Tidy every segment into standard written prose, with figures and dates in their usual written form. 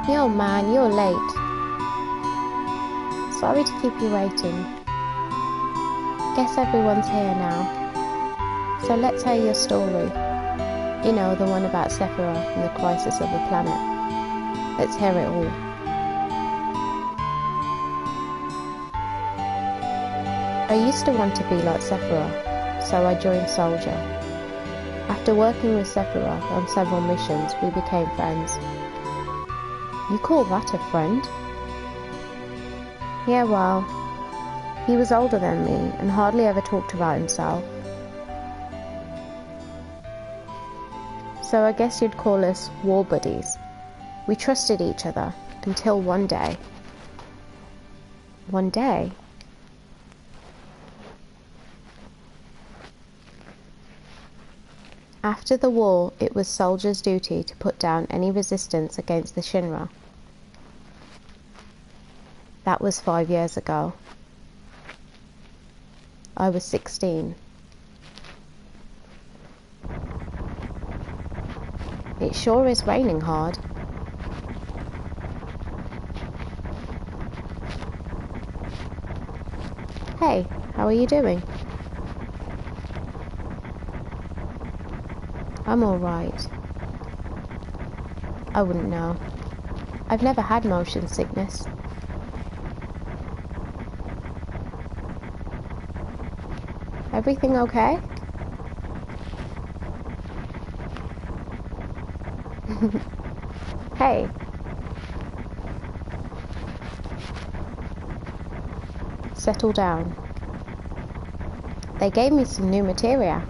Yo man, you're late. Sorry to keep you waiting. Guess everyone's here now. So let's hear your story. You know, the one about Sephiroth and the crisis of the planet. Let's hear it all. I used to want to be like Sephiroth, so I joined Soldier. After working with Sephiroth on several missions, we became friends. You call that a friend? Yeah, well, he was older than me and hardly ever talked about himself. So I guess you'd call us war buddies. We trusted each other until one day. One day? After the war, it was Soldier's duty to put down any resistance against the Shinra. That was 5 years ago. I was 16. It sure is raining hard. Hey, how are you doing? I'm alright. I wouldn't know. I've never had motion sickness. Everything okay? Hey. Settle down. They gave me some new materia.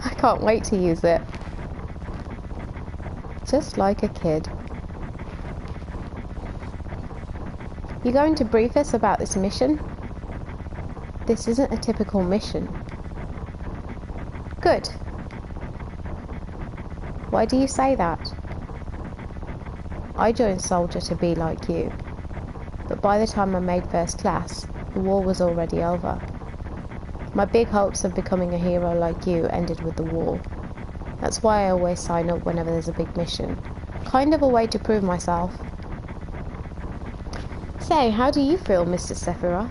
I can't wait to use it. Just like a kid. You going to brief us about this mission? This isn't a typical mission. Good. Why do you say that? I joined Soldier to be like you, but by the time I made first class, the war was already over. My big hopes of becoming a hero like you ended with the war. That's why I always sign up whenever there's a big mission. Kind of a way to prove myself. Say, how do you feel, Mr. Sephiroth?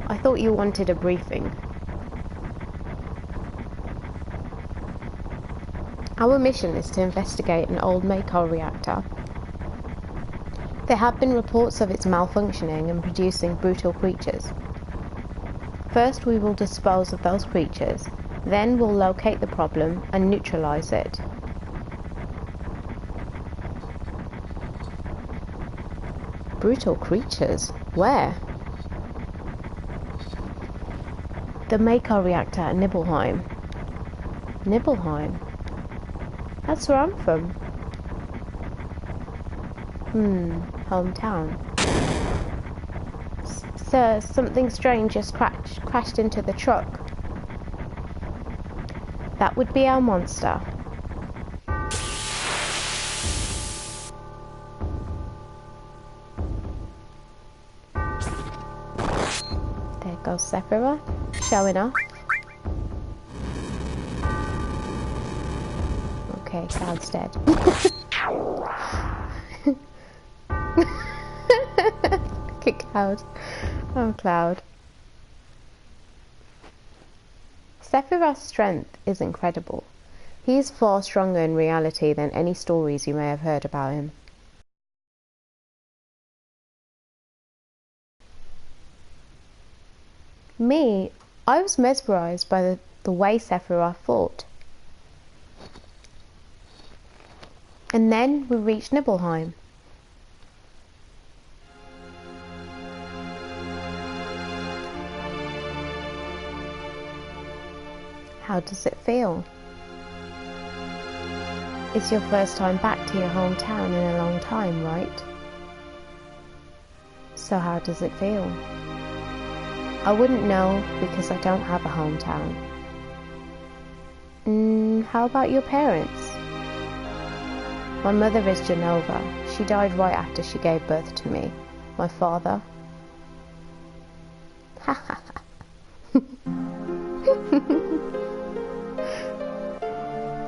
I thought you wanted a briefing. Our mission is to investigate an old Mako reactor. There have been reports of its malfunctioning and producing brutal creatures. First we will dispose of those creatures, then we'll locate the problem and neutralize it. Brutal creatures? Where? The Mako reactor at Nibelheim. Nibelheim? That's where I'm from. Hometown. Sir, something strange just crashed into the truck. That would be our monster. There goes Sephiroth, showing off. Okay, Cloud's dead. Look at Cloud. Oh, Cloud. Sephiroth's strength is incredible. He is far stronger in reality than any stories you may have heard about him. Me, I was mesmerized by the way Sephiroth fought. And then we reached Nibelheim. How does it feel? It's your first time back to your hometown in a long time, right? So how does it feel? I wouldn't know because I don't have a hometown. How about your parents? My mother is Genova. She died right after she gave birth to me. My father.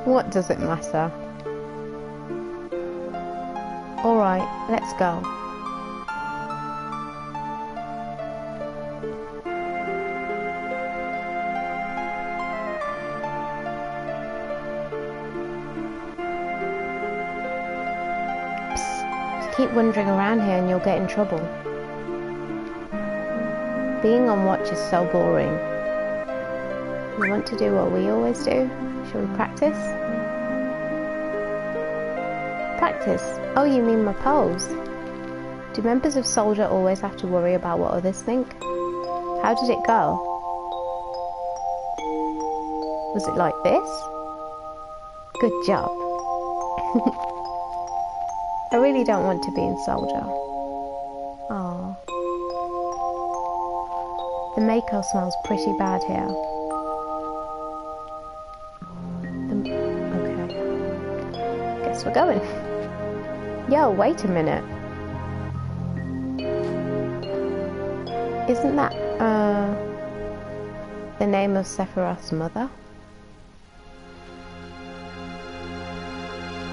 What does it matter? Alright, let's go. Psst, keep wandering around here and you'll get in trouble. Being on watch is so boring. You want to do what we always do? Shall we practice? Practice? Oh, you mean my pose? Do members of Soldier always have to worry about what others think? How did it go? Was it like this? Good job. I really don't want to be in Soldier. Aww. The Mako smells pretty bad here. Okay. Guess we're going. Yo, wait a minute. Isn't that, the name of Sephiroth's mother?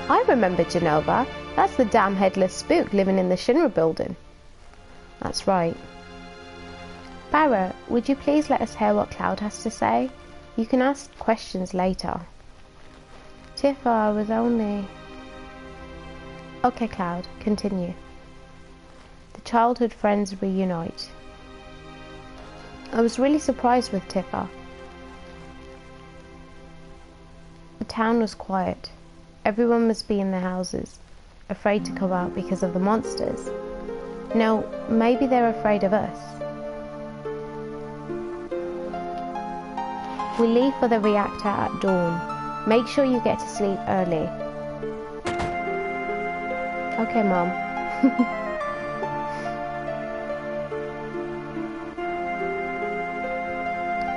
I remember Genova. That's the damn headless spook living in the Shinra building. That's right. Barra, would you please let us hear what Cloud has to say? You can ask questions later. Tifa, I was only... Okay, Cloud, continue. The childhood friends reunite. I was really surprised with Tifa. The town was quiet. Everyone must be in their houses, afraid to come out because of the monsters. No, maybe they're afraid of us. We leave for the reactor at dawn. Make sure you get to sleep early. Okay, Mom.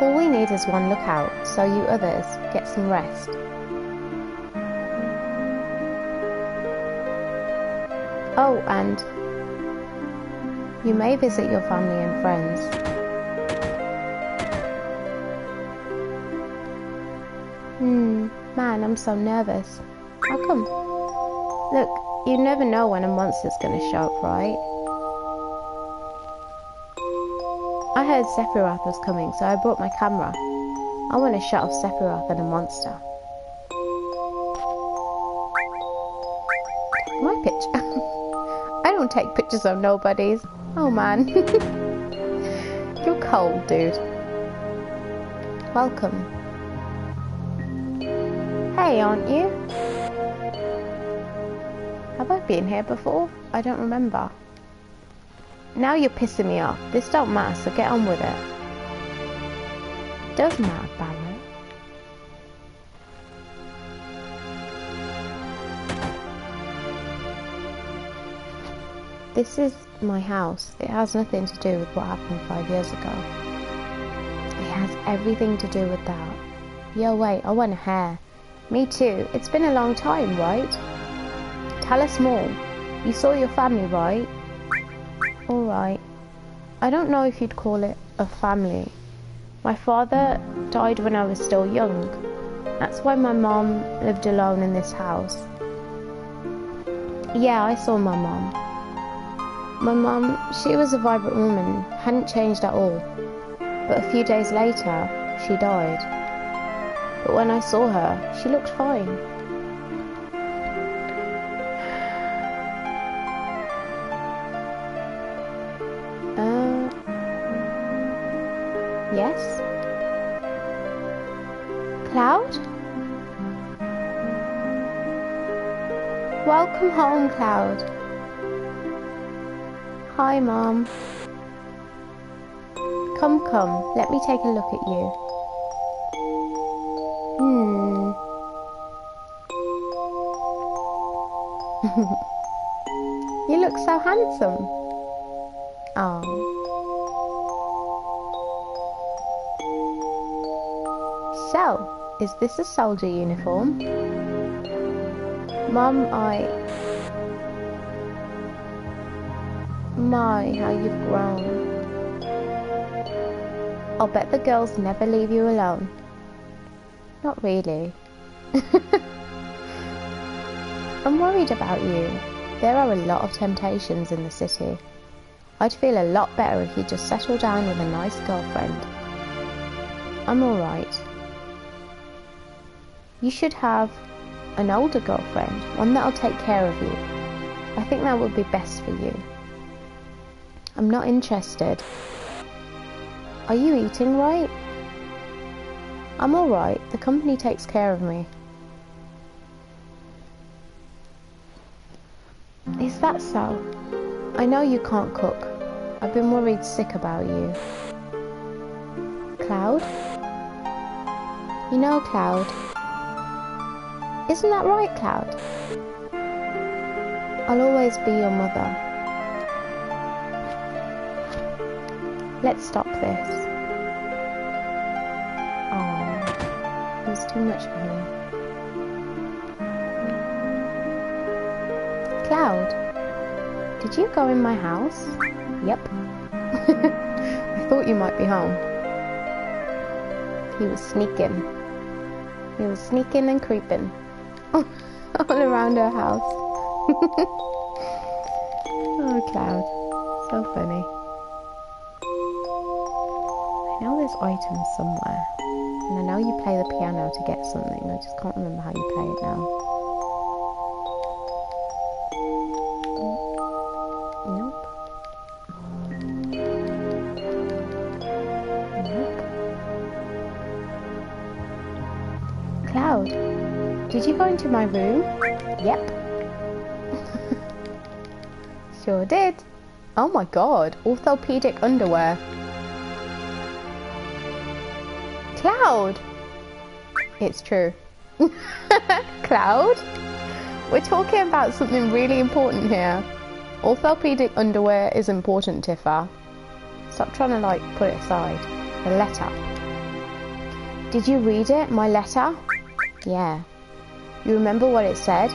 All we need is one lookout, so you others get some rest. Oh, and you may visit your family and friends. Man, I'm so nervous. How come? Look, you never know when a monster's gonna show up, right? I heard Sephiroth was coming, so I brought my camera. I want to shot off Sephiroth and a monster. My picture? I don't take pictures of nobodies. Oh man. You're cold, dude. Welcome. Hey, aren't you? Have I been here before? I don't remember. Now you're pissing me off. This don't matter, so get on with it. Does matter, Barrett. This is my house. It has nothing to do with what happened 5 years ago. It has everything to do with that. Yo, wait, I want a hair. Me too. It's been a long time, right? Tell us more. You saw your family, right? Alright. I don't know if you'd call it a family. My father died when I was still young. That's why my mom lived alone in this house. Yeah, I saw my mom. My mom, she was a vibrant woman, hadn't changed at all. But a few days later, she died. But when I saw her, she looked fine. Yes? Cloud? Welcome home, Cloud. Hi, Mom. Come, let me take a look at you. You look so handsome. Oh. So, is this a soldier uniform? Mom, My, how you've grown. I'll bet the girls never leave you alone. Not really. I'm worried about you. There are a lot of temptations in the city. I'd feel a lot better if you just settled down with a nice girlfriend. I'm alright. You should have an older girlfriend, one that'll take care of you. I think that would be best for you. I'm not interested. Are you eating right? I'm alright. The company takes care of me. Is that so? I know you can't cook. I've been worried sick about you. Cloud? You know, Cloud. Isn't that right, Cloud? I'll always be your mother. Let's stop this. Oh, it was too much for him. Cloud, did you go in my house? Yep. I thought you might be home. He was sneaking. He was sneaking and creeping all around her house. Oh, Cloud. So funny. I know there's items somewhere. And I know you play the piano to get something. I just can't remember how you play it now. Nope. Nope. Cloud, did you go into my room? Yep. Sure did. Oh my god, orthopedic underwear. Cloud! It's true. Cloud? We're talking about something really important here. Orthopedic underwear is important, Tifa. Stop trying to, like, put it aside. The letter. Did you read it? My letter? Yeah. You remember what it said?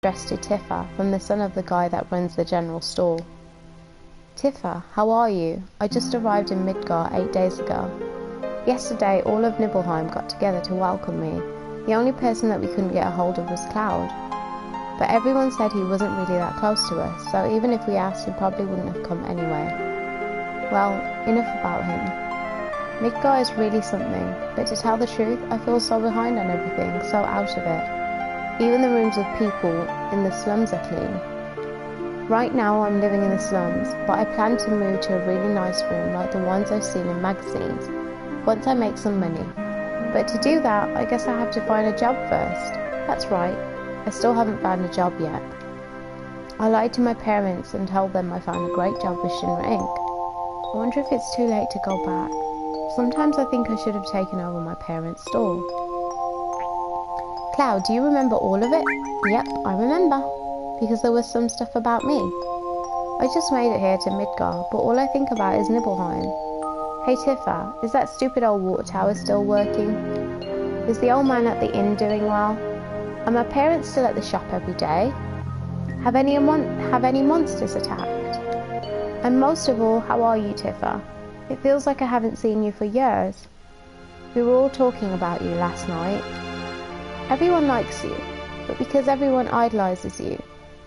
Addressed to Tifa, from the son of the guy that runs the general store. Tifa, how are you? I just arrived in Midgar 8 days ago. Yesterday, all of Nibelheim got together to welcome me. The only person that we couldn't get a hold of was Cloud. But everyone said he wasn't really that close to us, so even if we asked, he probably wouldn't have come anyway. Well, enough about him. Midgar is really something, but to tell the truth, I feel so behind on everything, so out of it. Even the rooms of people in the slums are clean. Right now I'm living in the slums, but I plan to move to a really nice room like the ones I've seen in magazines, once I make some money. But to do that, I guess I have to find a job first. That's right, I still haven't found a job yet. I lied to my parents and told them I found a great job with Shinra Inc. I wonder if it's too late to go back. Sometimes I think I should have taken over my parents' store. Cloud, do you remember all of it? Yep, I remember. Because there was some stuff about me. I just made it here to Midgar, but all I think about is Nibelheim. Hey Tifa, is that stupid old water tower still working? Is the old man at the inn doing well? Are my parents still at the shop every day? Have any monsters attacked? And most of all, how are you, Tifa? It feels like I haven't seen you for years. We were all talking about you last night. Everyone likes you, but because everyone idolizes you,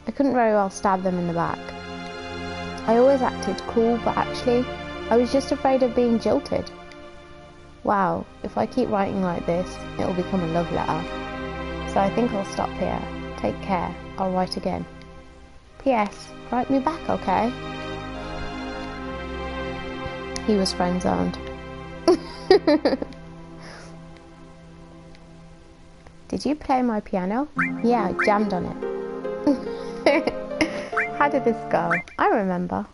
I couldn't very well stab them in the back. I always acted cool, but actually, I was just afraid of being jilted. Wow, if I keep writing like this, it'll become a love letter. So I think I'll stop here. Take care. I'll write again. P.S. Write me back, okay? He was friend-zoned. Did you play my piano? Yeah, I jammed on it. How did this go? I remember.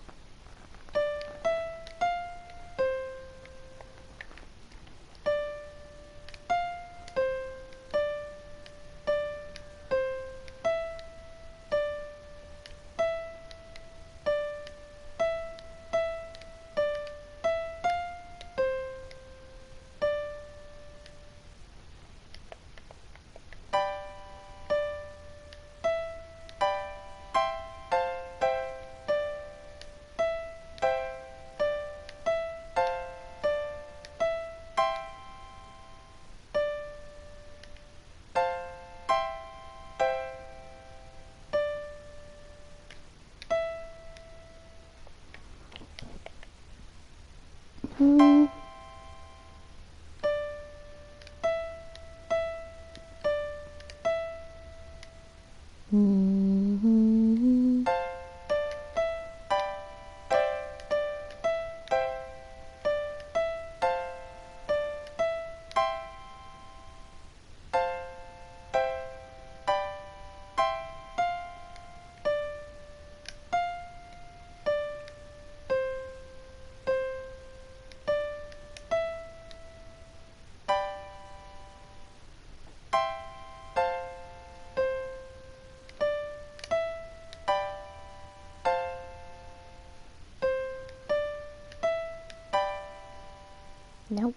Hmm. Hmm. Nope.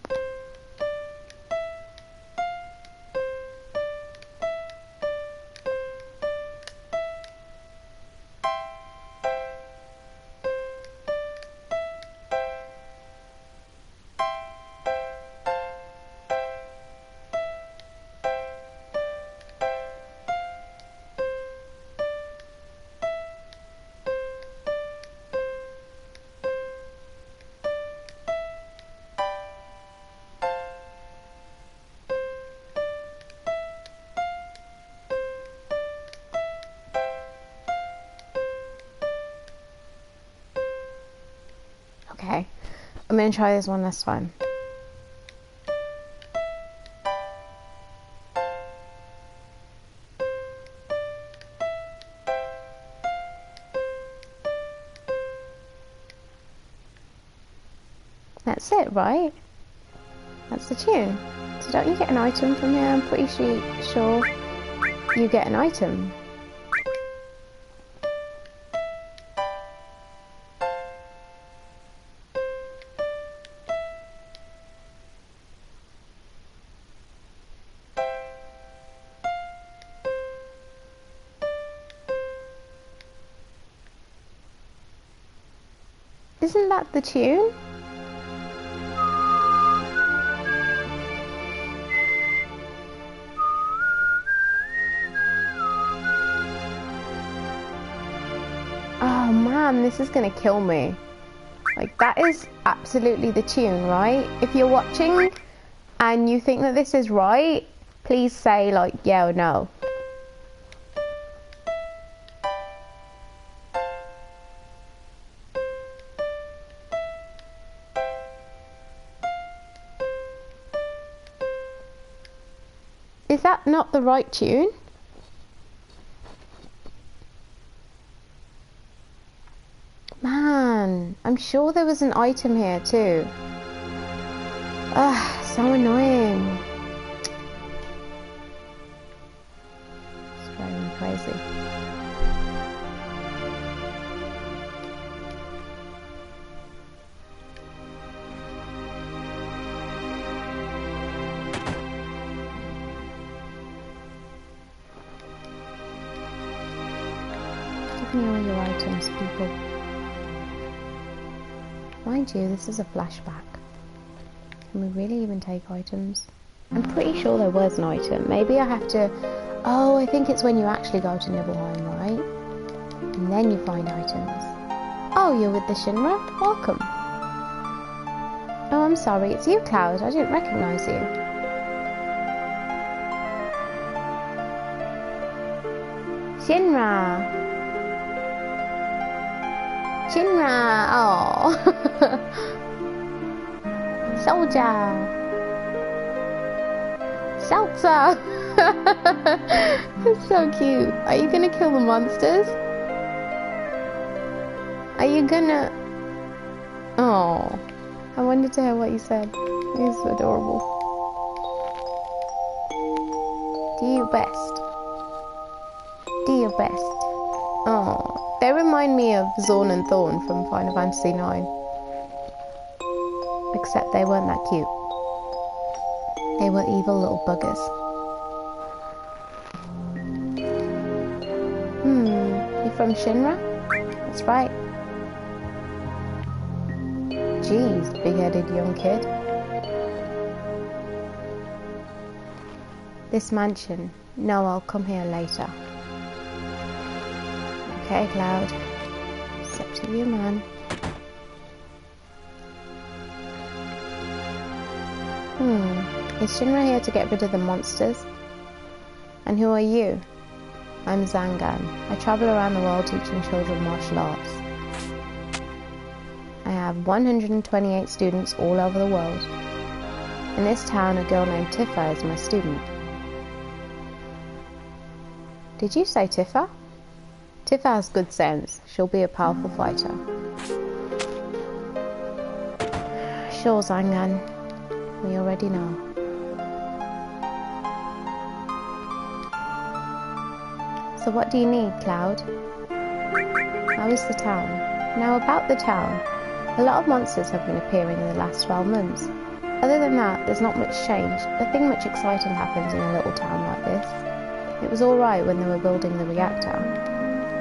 Okay, I'm gonna try this one last time. That's it, right? That's the tune. So don't you get an item from here? I'm pretty sure you get an item. Isn't that the tune? Oh man, this is gonna kill me. Like, that is absolutely the tune, right? If you're watching and you think that this is right, please say like yeah or no. Is that not the right tune? Man, I'm sure there was an item here too. Ugh, so annoying. It's driving me crazy. Give me all your items, people. Mind you, this is a flashback. Can we really even take items? I'm pretty sure there was an item. Maybe I have to... Oh, I think it's when you actually go to Nibelheim, right? And then you find items. Oh, you're with the Shinra? Welcome. Oh, I'm sorry. It's you, Cloud. I didn't recognise you. Shinra! Shinra! Oh! Soldier! Seltzer! That's so cute. Are you gonna kill the monsters? Are you gonna... Oh, I wanted to hear what you said. It's adorable. Do your best. Do your best. Oh, they remind me of Zorn and Thorn from Final Fantasy IX. Except they weren't that cute. They were evil little buggers. You from Shinra? That's right. Jeez, big-headed young kid. This mansion. No, I'll come here later. Okay, Cloud. It's up to you, man. Is Shinra here to get rid of the monsters? And who are you? I'm Zangan. I travel around the world teaching children martial arts. I have 128 students all over the world. In this town, a girl named Tifa is my student. Did you say Tifa? Tifa has good sense. She'll be a powerful fighter. Sure, Zangan. We already know. So what do you need, Cloud? How is the town? Now about the town. A lot of monsters have been appearing in the last 12 months. Other than that, there's not much change. Nothing much exciting happens in a little town like this. It was alright when they were building the reactor,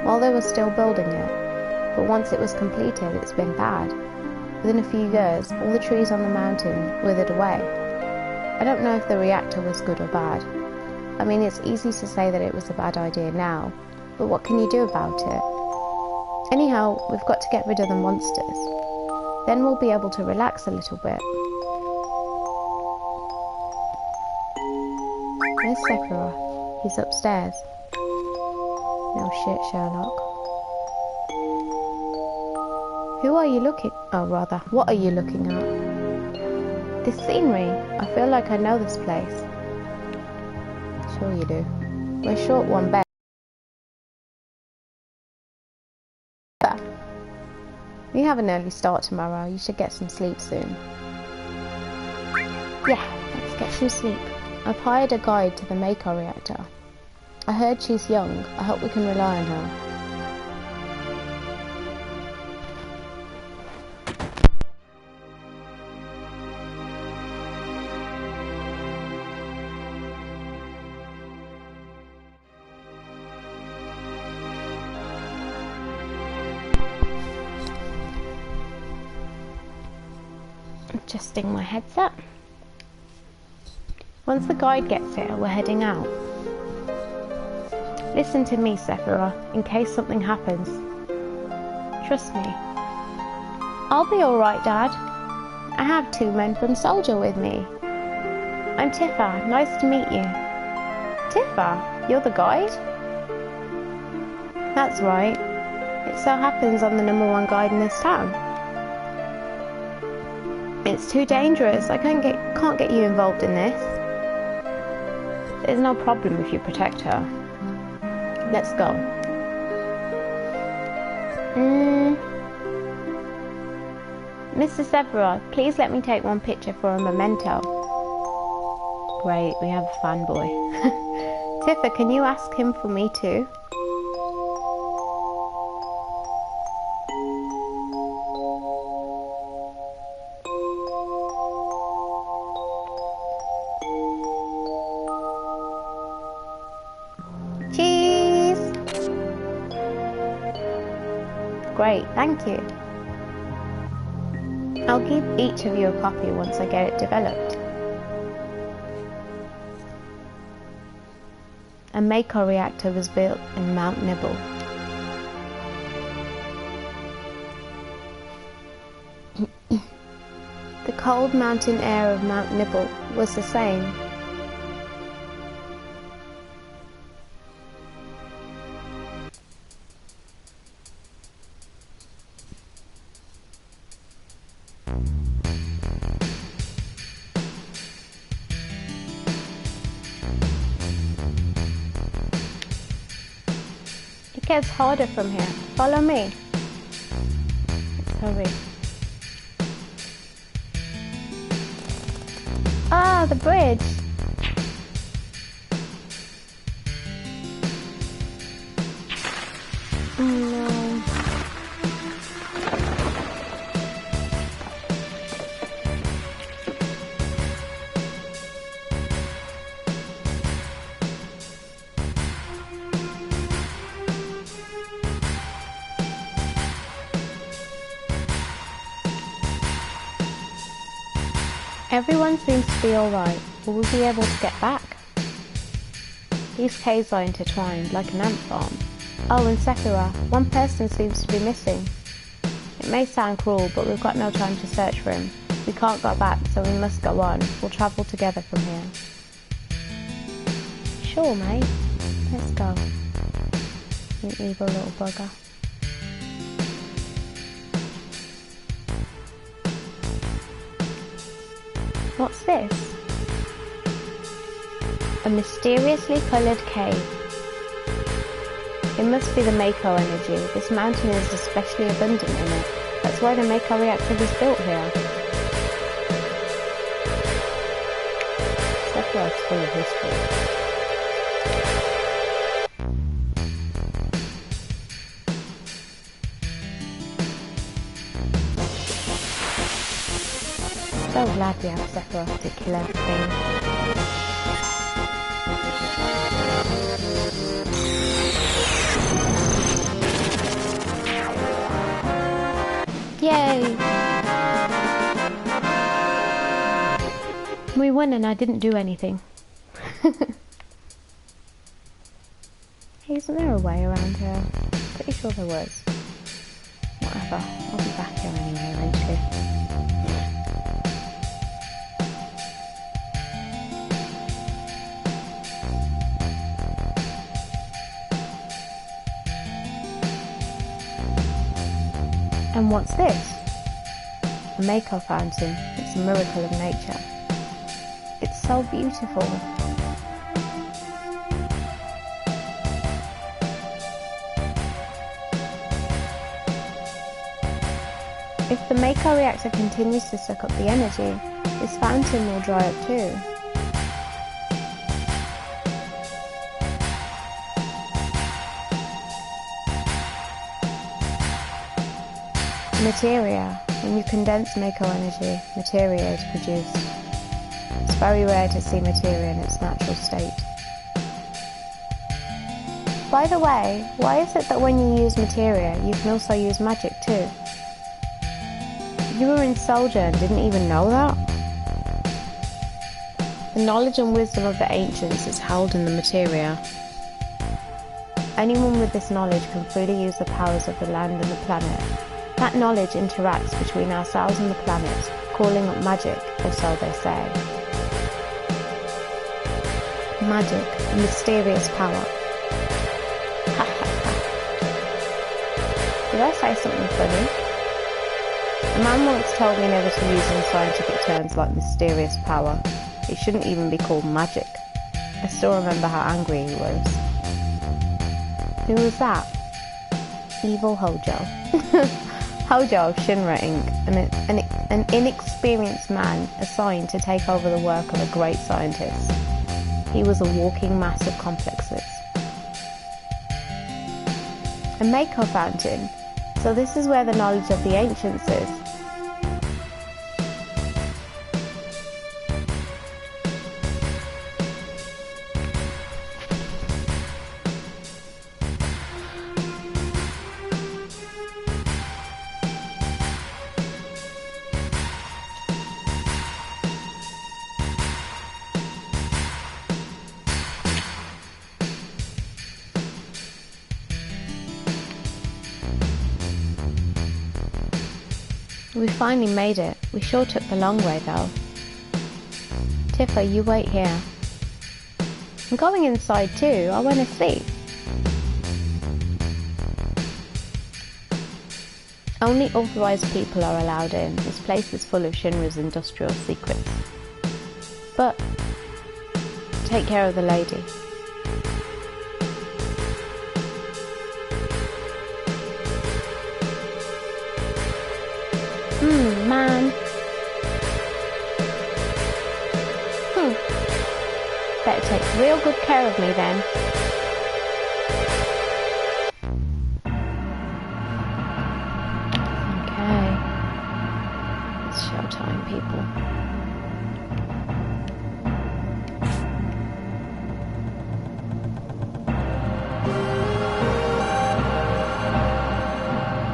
while they were still building it. But once it was completed, it's been bad. Within a few years, all the trees on the mountain withered away. I don't know if the reactor was good or bad. I mean, it's easy to say that it was a bad idea now, but what can you do about it? Anyhow, we've got to get rid of the monsters. Then we'll be able to relax a little bit. Where's Sephiroth? He's upstairs. No shit, Sherlock. Who are you looking... Oh, rather, what are you looking at? This scenery. I feel like I know this place. Sure you do. We're short one bed. We have an early start tomorrow. You should get some sleep soon. Yeah, let's get some sleep. I've hired a guide to the Mako reactor. I heard she's young. I hope we can rely on her. Adjusting my headset. Once the guide gets here, we're heading out. Listen to me, Sephiroth, in case something happens. Trust me. I'll be alright, Dad. I have 2 men from Soldier with me. I'm Tifa. Nice to meet you. Tifa? You're the guide? That's right. It so happens I'm the #1 guide in this town. It's too dangerous. I can't get you involved in this. There's no problem if you protect her. Let's go. Mr. Sephiroth, please let me take one picture for a memento. Great, we have a fanboy. Tifa, can you ask him for me too? Great, thank you. I'll give each of you a copy once I get it developed. A Mako reactor was built in Mount Nibble. The cold mountain air of Mount Nibble was the same. It gets harder from here. Follow me. Let's hurry. Ah, the bridge. Oh no. Everyone seems to be alright. Will we be able to get back? These caves are intertwined like an ant farm. Oh, and Sephiroth, one person seems to be missing. It may sound cruel, but we've got no time to search for him. We can't go back, so we must go on. We'll travel together from here. Sure, mate. Let's go. You evil little bugger. What's this? A mysteriously coloured cave. It must be the Mako energy. This mountain is especially abundant in it. That's why the Mako reactor was built here. Sephiroth's full of history. So glad we have Sephiroth to kill everything. Yay! We won and I didn't do anything. Hey, isn't there a way around here? Pretty sure there was. Whatever, I'll be back here anyway eventually. And what's this? A Mako fountain. It's a miracle of nature. It's so beautiful. If the Mako reactor continues to suck up the energy, this fountain will dry up too. Materia. When you condense Mako energy, materia is produced. It's very rare to see materia in its natural state. By the way, why is it that when you use materia, you can also use magic too? You were in Soldier and didn't even know that? The knowledge and wisdom of the ancients is held in the materia. Anyone with this knowledge can freely use the powers of the land and the planet. That knowledge interacts between ourselves and the planet, calling up magic, or so they say. Magic, a mysterious power. Ha ha ha. Did I say something funny? A man once told me never to use in scientific terms like mysterious power. It shouldn't even be called magic. I still remember how angry he was. Who was that? Evil Hojo. Hojo of Shinra Inc., an inexperienced man assigned to take over the work of a great scientist. He was a walking mass of complexes. A Mako fountain. So this is where the knowledge of the ancients is. We finally made it. We sure took the long way though. Tifa, you wait here. I'm going inside too. I want to sleep. Only authorized people are allowed in. This place is full of Shinra's industrial secrets. But take care of the lady. Man. Better take real good care of me then. Okay. It's showtime, people.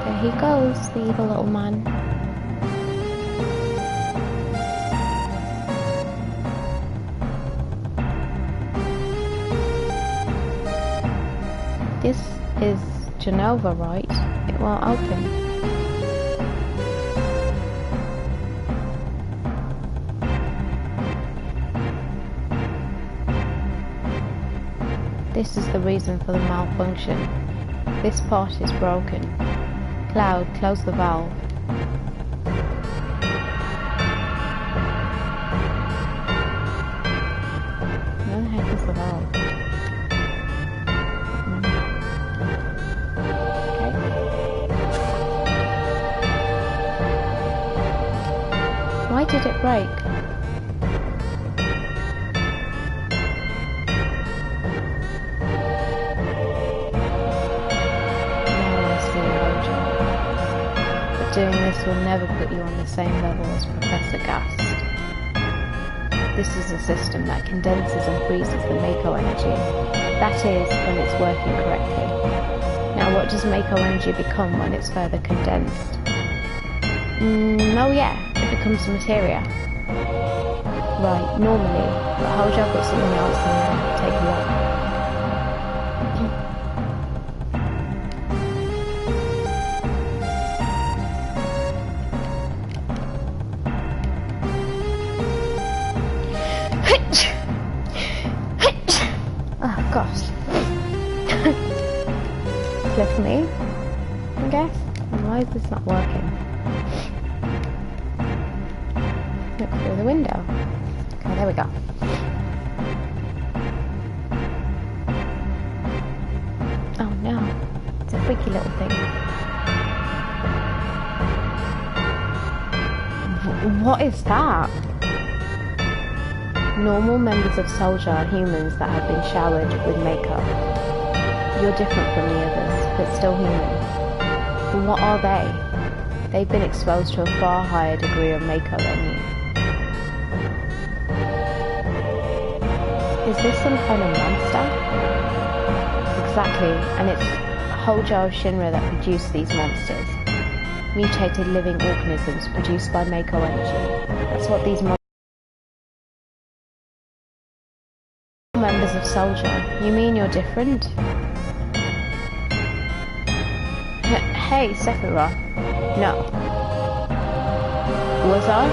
There he goes, the evil little man. This is Genova, right? It won't open. This is the reason for the malfunction. This part is broken. Cloud, close the valve. Where the heck is the valve? Okay. Why did it break? Doing this will never put you on the same level as Professor Gast. This is a system that condenses and freezes the Mako energy. That is, when it's working correctly. Now what does Mako energy become when it's further condensed? Oh yeah, it becomes materia. Right, normally, but Hojo put something else in there. Take a look. Oh gosh. Cliff me, I guess. Why is this not working? Look through the window. Okay, there we go. Oh no, it's a freaky little thing. What is that? Normal members of Soldier are humans that have been showered with makeup. You're different from the others, but still human. But what are they? They've been exposed to a far higher degree of makeup than you. Is this some kind of monster? Exactly, and it's Hojo of Shinra that produced these monsters. Mutated living organisms produced by Mako energy. That's what these members of Soldier. You mean you're different? Hey, Sephiroth. No. Was I?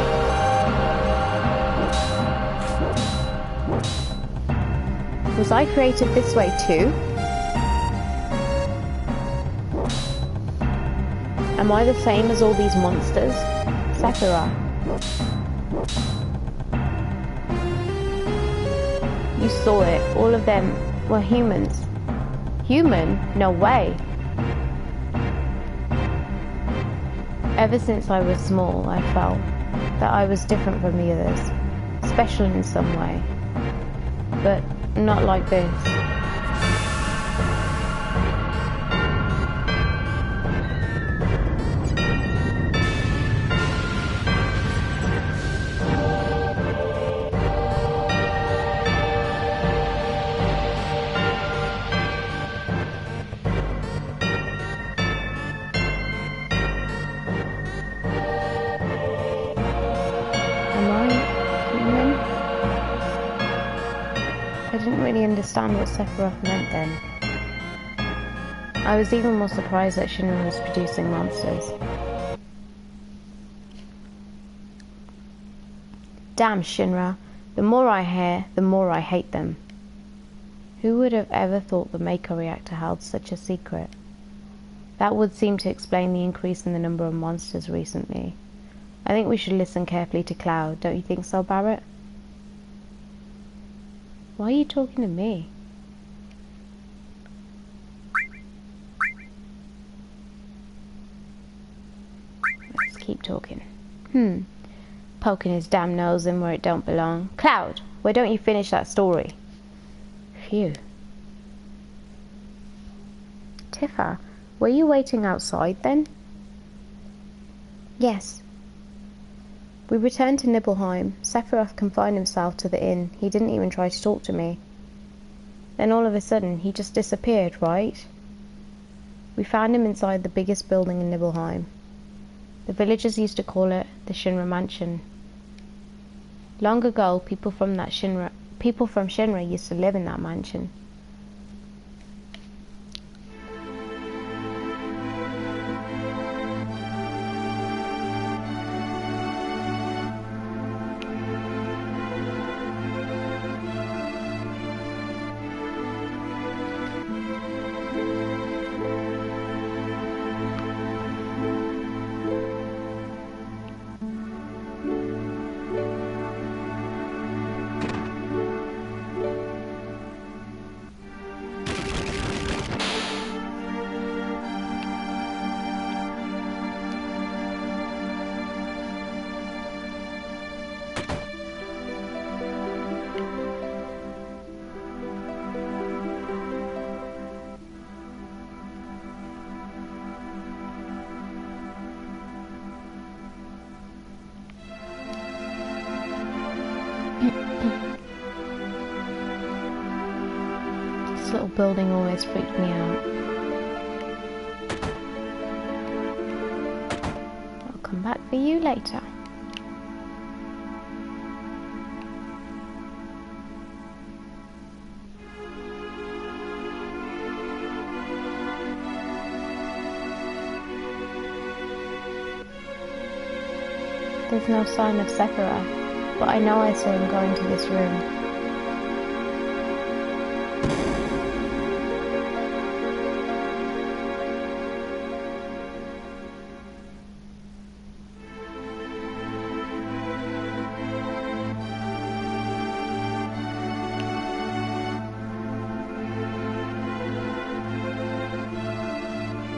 Was I created this way too? Am I the same as all these monsters? Sephiroth. You saw it. All of them were humans. Human? No way. Ever since I was small, I felt that I was different from the others, special in some way, but not like this. I didn't really understand what Sephiroth meant then. I was even more surprised that Shinra was producing monsters. Damn Shinra, the more I hear, the more I hate them. Who would have ever thought the Mako reactor held such a secret? That would seem to explain the increase in the number of monsters recently. I think we should listen carefully to Cloud, don't you think so, Barrett? Why are you talking to me? Let's keep talking. Poking his damn nose in where it don't belong. Cloud, why don't you finish that story? Phew. Tifa, were you waiting outside then? Yes. We returned to Nibelheim. Sephiroth confined himself to the inn. He didn't even try to talk to me. Then all of a sudden, he just disappeared, right? We found him inside the biggest building in Nibelheim. The villagers used to call it the Shinra Mansion. Long ago, people from Shinra used to live in that mansion. little building always freaked me out. I'll come back for you later. There's no sign of Sephiroth, but I know I saw him go into this room.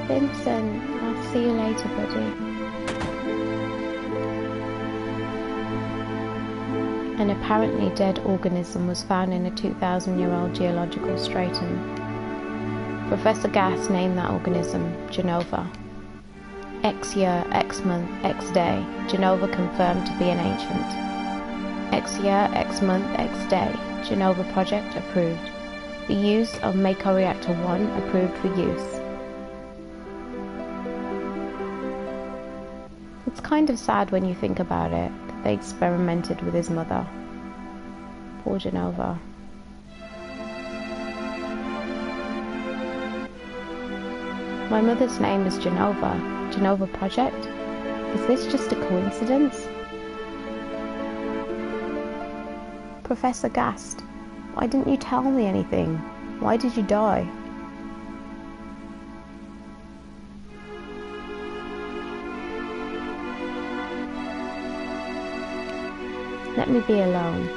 Vincent, I'll see you later, buddy. An apparently dead organism was found in a 2,000-year-old geological stratum. Professor Gass named that organism Genova. X year, X month, X day, Genova confirmed to be an ancient. X year, X month, X day, Genova project approved. The use of Mako Reactor 1 approved for use. It's kind of sad when you think about it, that they experimented with his mother. Poor Genova. My mother's name is Genova. Genova Project? Is this just a coincidence? Professor Gast, why didn't you tell me anything? Why did you die? Let me be alone.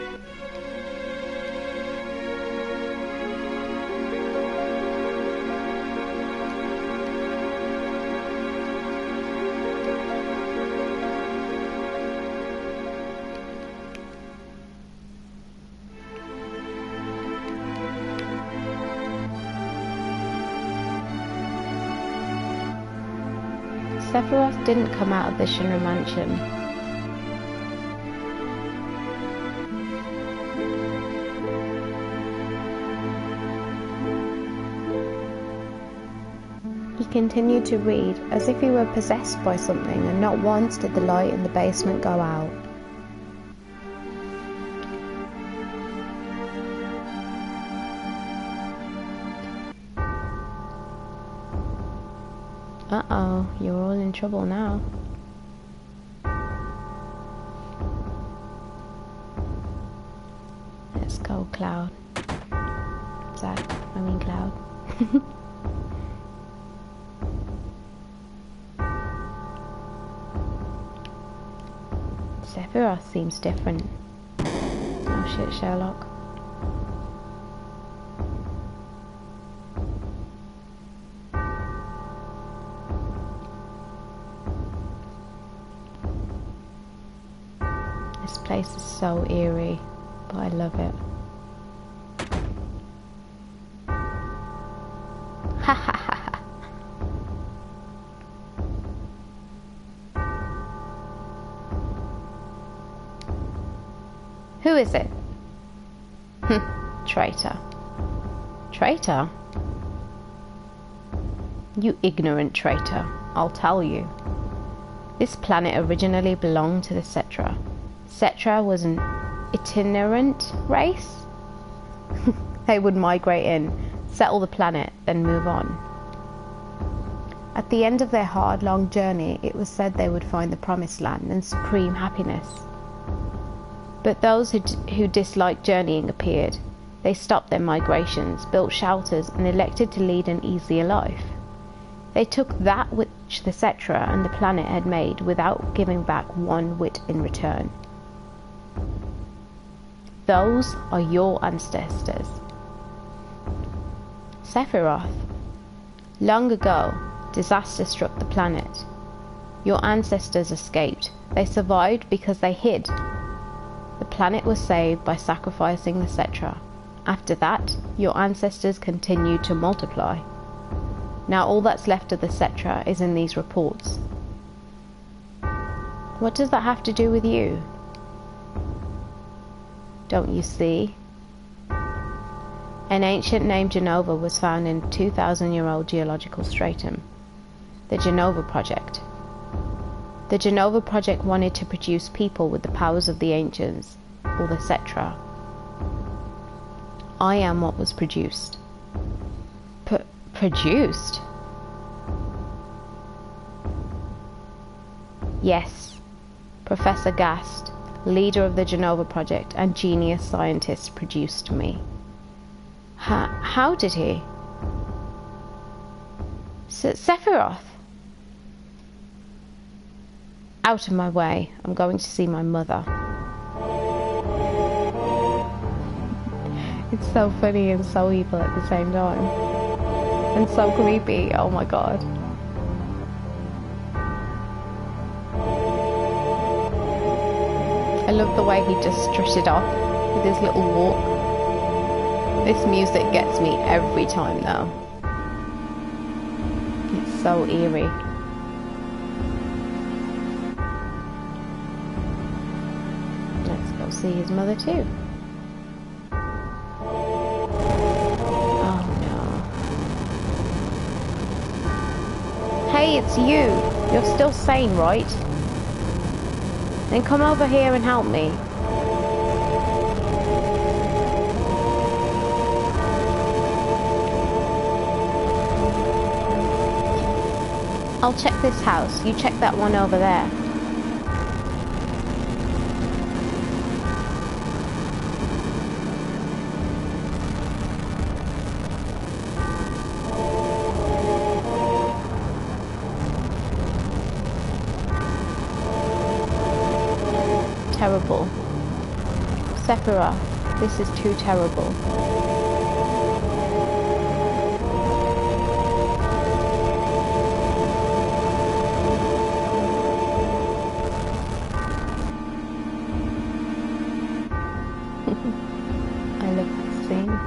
Sephiroth didn't come out of the Shinra mansion. He continued to read, as if he were possessed by something, and not once did the light in the basement go out. Uh-oh, you're all in trouble now. Let's go, Cloud. Zack, I mean Cloud. Sephiroth seems different. Oh shit, Sherlock. This place is so eerie, but I love it. Ha ha ha ha. Who is it? Traitor. Traitor? You ignorant traitor. I'll tell you. This planet originally belonged to the Cetra. Cetra was an itinerant race. They would migrate in, settle the planet, then move on. At the end of their hard, long journey, it was said they would find the promised land and supreme happiness. But those who disliked journeying appeared. They stopped their migrations, built shelters, and elected to lead an easier life. They took that which the Cetra and the planet had made without giving back one whit in return. Those are your ancestors. Sephiroth. Long ago, disaster struck the planet. Your ancestors escaped. They survived because they hid. The planet was saved by sacrificing the Cetra. After that, your ancestors continued to multiply. Now all that's left of the Cetra is in these reports. What does that have to do with you? Don't you see? An ancient named Genova was found in 2,000-year-old geological stratum. The Genova Project. The Genova Project wanted to produce people with the powers of the ancients, or the Cetra. I am what was produced. Produced? Yes. Professor Gast, leader of the Genova Project and genius scientist, produced me. How did he? Sephiroth? Out of my way. I'm going to see my mother. It's so funny and so evil at the same time. And so creepy. Oh my god. I love the way he just strutted off with his little walk. This music gets me every time though. It's so eerie. Let's go see his mother too. Oh no. Hey, it's you. You're still sane, right? Then come over here and help me. I'll check this house. You check that one over there. Terrible. Sephiroth, this is too terrible. I love this scene.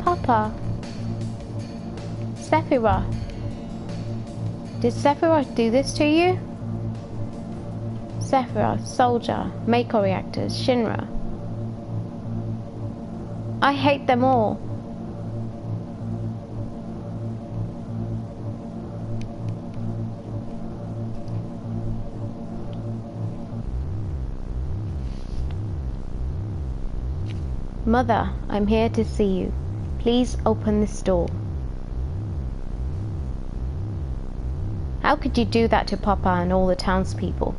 Papa. Sephiroth. Did Sephiroth do this to you? Sephiroth, Soldier, Mako Reactors, Shinra. I hate them all. Mother, I'm here to see you. Please open this door. How could you do that to Papa and all the townspeople?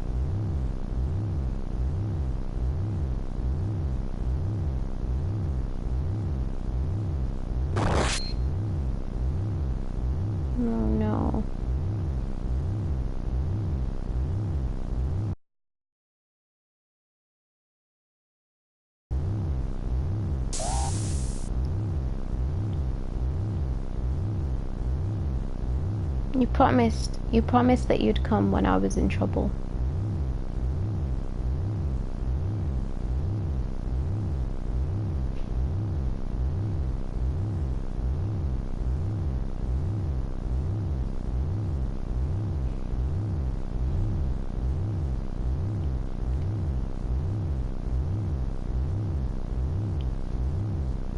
Oh no. You promised that you'd come when I was in trouble.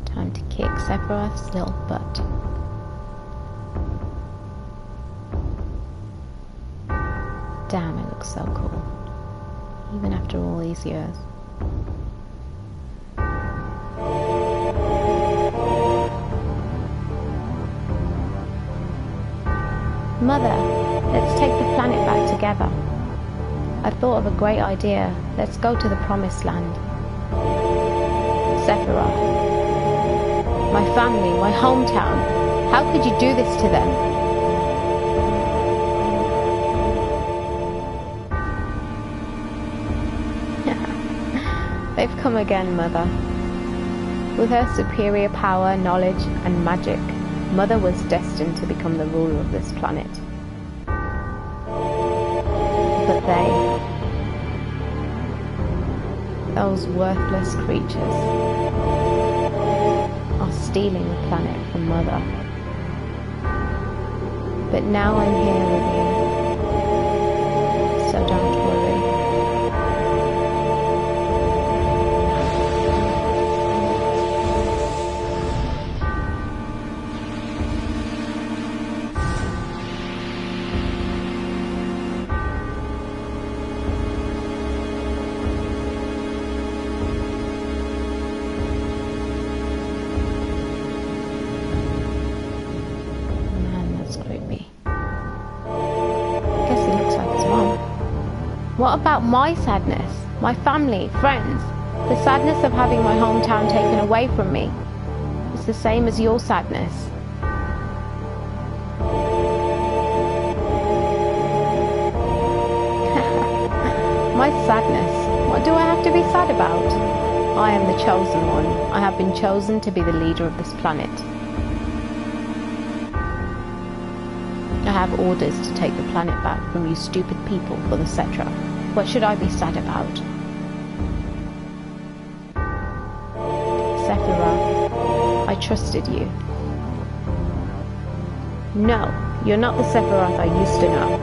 Time to kick Sephiroth's little butt. Damn, it looks so cool. Even after all these years. Mother, let's take the planet back together. I thought of a great idea. Let's go to the Promised Land. Sephiroth. my family, my hometown. How could you do this to them? They've come again, Mother. With her superior power, knowledge, and magic, Mother was destined to become the ruler of this planet. But those worthless creatures, are stealing the planet from Mother. But now I'm here with you, so don't worry. What about my sadness? My family, friends? The sadness of having my hometown taken away from me. It's the same as your sadness. My sadness? What do I have to be sad about? I am the chosen one. I have been chosen to be the leader of this planet. I have orders to take the planet back from you stupid people for the Cetra. What should I be sad about? Sephiroth, I trusted you. No, you're not the Sephiroth I used to know.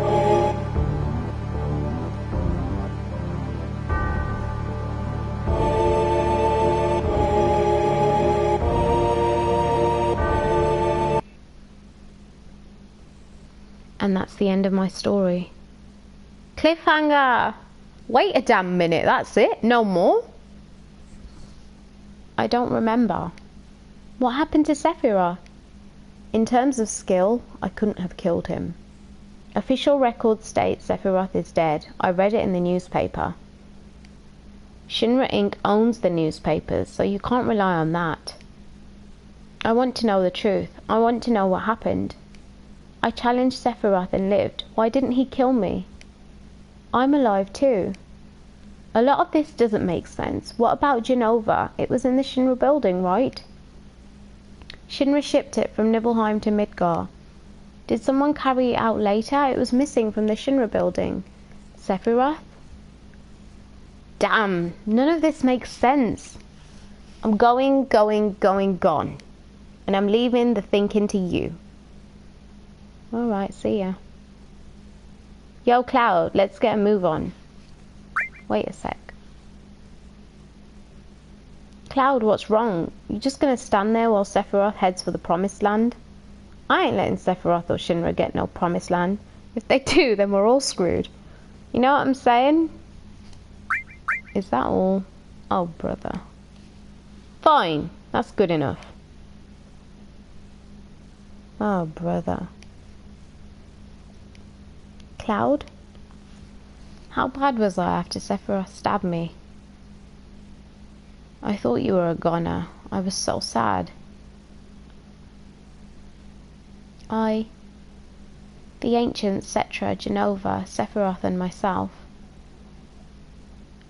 And that's the end of my story. Cliffhanger! Wait a damn minute, that's it? No more? I don't remember. What happened to Sephiroth? In terms of skill, I couldn't have killed him. Official records state Sephiroth is dead. I read it in the newspaper. Shinra Inc. owns the newspapers, so you can't rely on that. I want to know the truth. I want to know what happened. I challenged Sephiroth and lived. Why didn't he kill me? I'm alive too. A lot of this doesn't make sense. What about Genova? It was in the Shinra building, right? Shinra shipped it from Nibelheim to Midgar. Did someone carry it out later? It was missing from the Shinra building. Sephiroth? Damn, none of this makes sense. I'm going, gone. And I'm leaving the thinking to you. Alright, see ya. Yo, Cloud, let's get a move on. Wait a sec. Cloud, what's wrong? You just gonna stand there while Sephiroth heads for the Promised Land? I ain't letting Sephiroth or Shinra get no Promised Land. If they do, then we're all screwed. You know what I'm saying? Is that all? Oh, brother. Fine, that's good enough. Oh, brother. Cloud? How bad was I after Sephiroth stabbed me? I thought you were a goner. I was so sad. The ancient Cetra, Genova, Sephiroth and myself.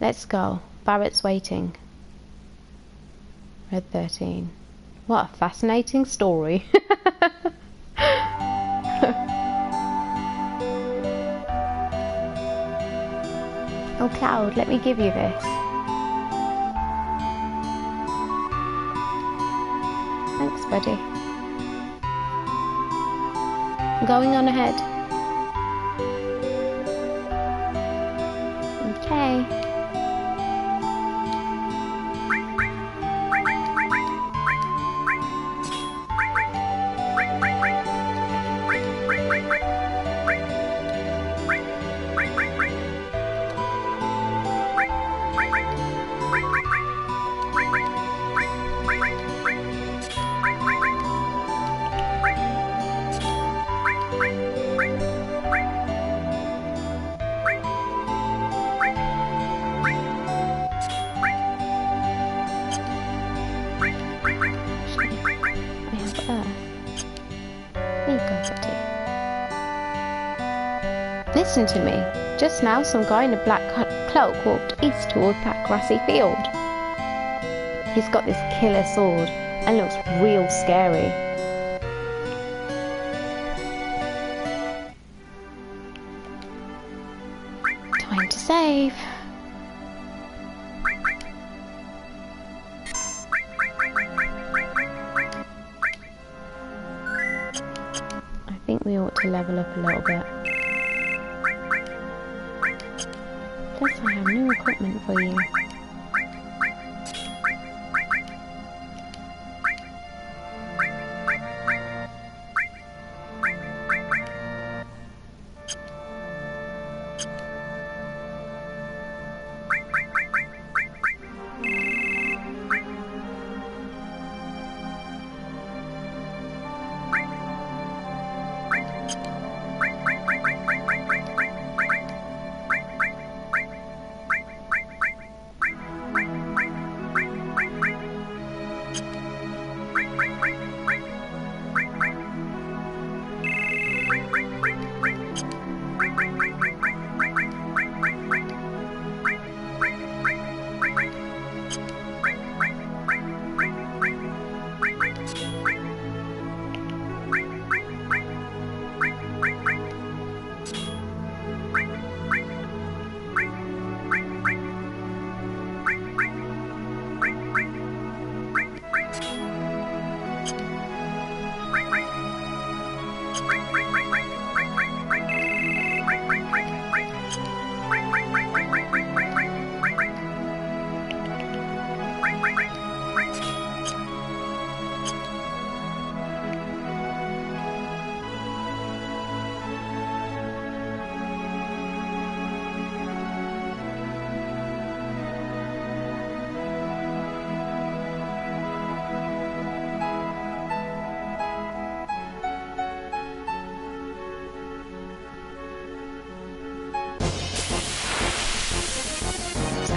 Let's go. Barrett's waiting. Red 13. What a fascinating story. Oh, Cloud, let me give you this. Thanks, buddy. I'm going on ahead. Okay. Listen to me. Just now, some guy in a black cloak walked east towards that grassy field. He's got this killer sword and looks real scary. Time to save. I think we ought to level up a little bit. Plus I have new equipment for you.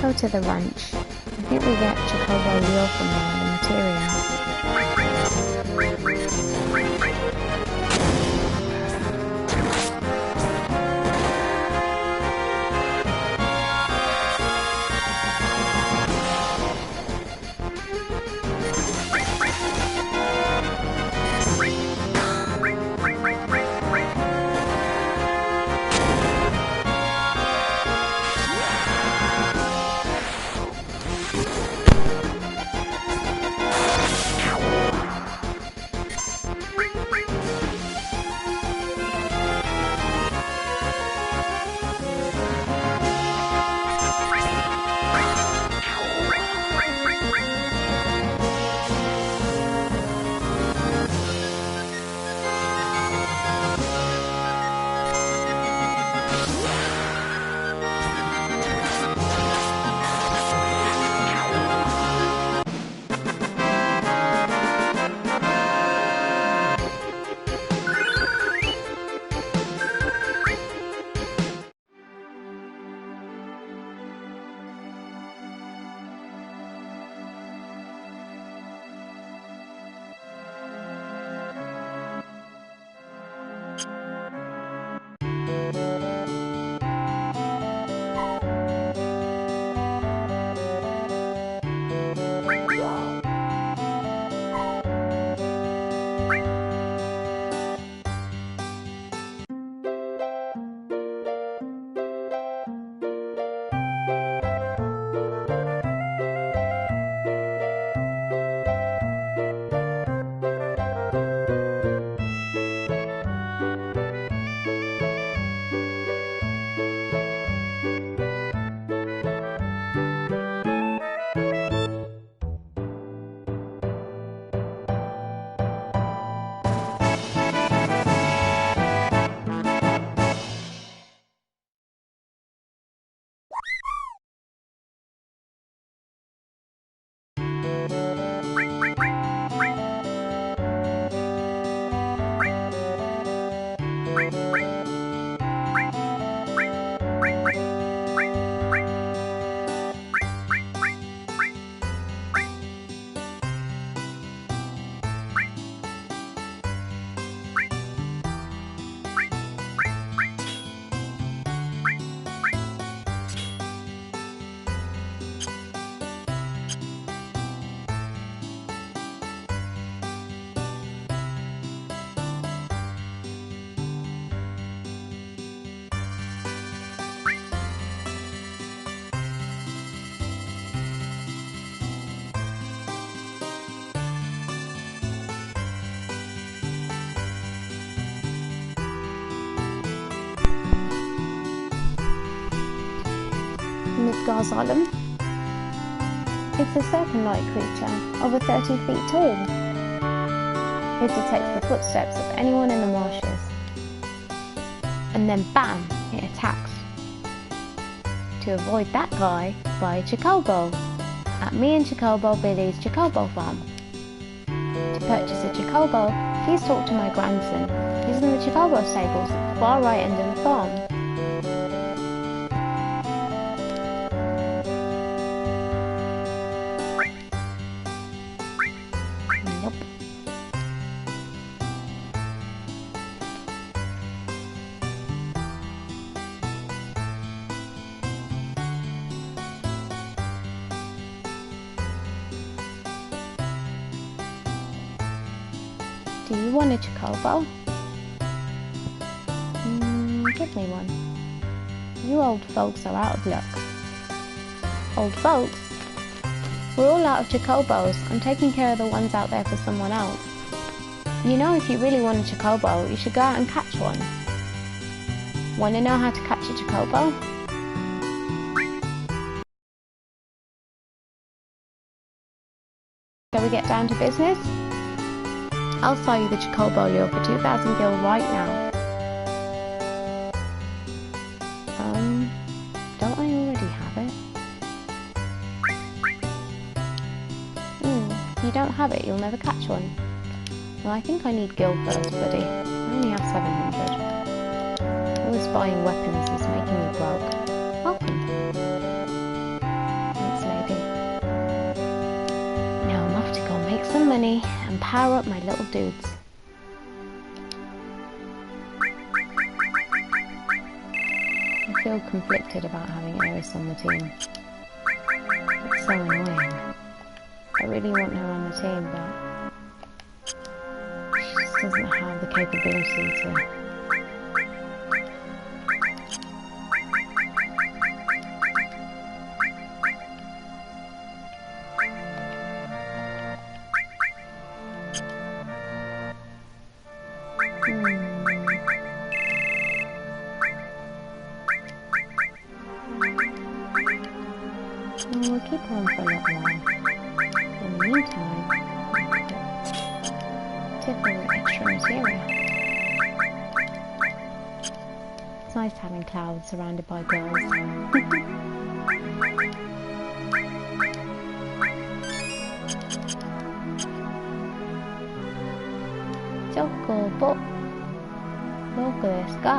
Go to the ranch. I think we get chocobo wheel from there, the material. Edgar Asylum. It's a serpent-like creature, over 30 feet tall. It detects the footsteps of anyone in the marshes. And then bam, it attacks. To avoid that guy, buy a chocobo at me and Chocobo Billy's Chocobo Farm. To purchase a chocobo, please talk to my grandson. He's in the chocobo stables at the far right end of the farm. Nope. Do you want a chocobo? Give me one. You old folks are out of luck. Old folks? We're all out of chocobos. I'm taking care of the ones out there for someone else. You know, if you really want a chocobo, you should go out and catch one. Want to know how to catch a chocobo? Shall we get down to business? I'll sell you the chocobo lure for 2,000 gil right now. Don't I already have it? If you don't have it, you'll never catch one. Well, I think I need gil first, buddy. I only have 700. Always buying weapons is making me broke. Welcome. Thanks, lady. Now I'm off to go make some money and power up my little dudes. I feel conflicted about having Eris on the team. It's so annoying. I really want her on the team, but she just doesn't have the capability to... We'll keep her on for a little while. In the meantime, tip her extra material. It's nice having clouds surrounded by girls. Chocobo. Loco desu ka?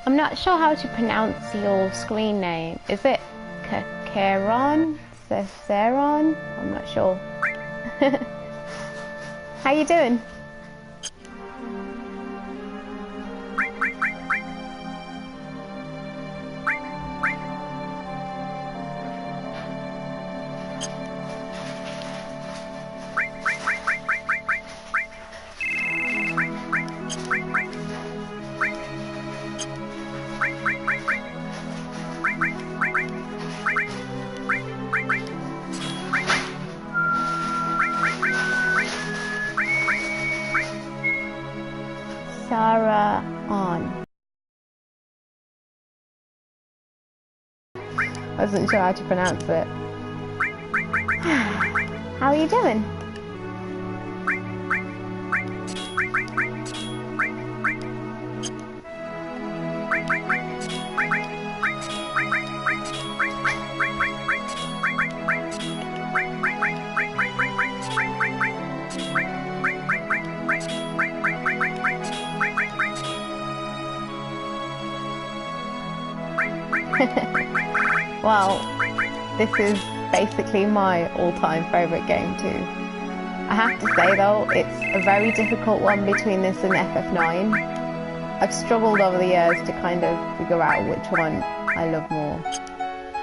I'm not sure how to pronounce your screen name. Is it Caron? Cesaron? I'm not sure. How you doing? Sarah on. I wasn't sure how to pronounce it. How are you doing? Well, this is basically my all-time favourite game too. I have to say though, it's a very difficult one between this and FF9. I've struggled over the years to kind of figure out which one I love more.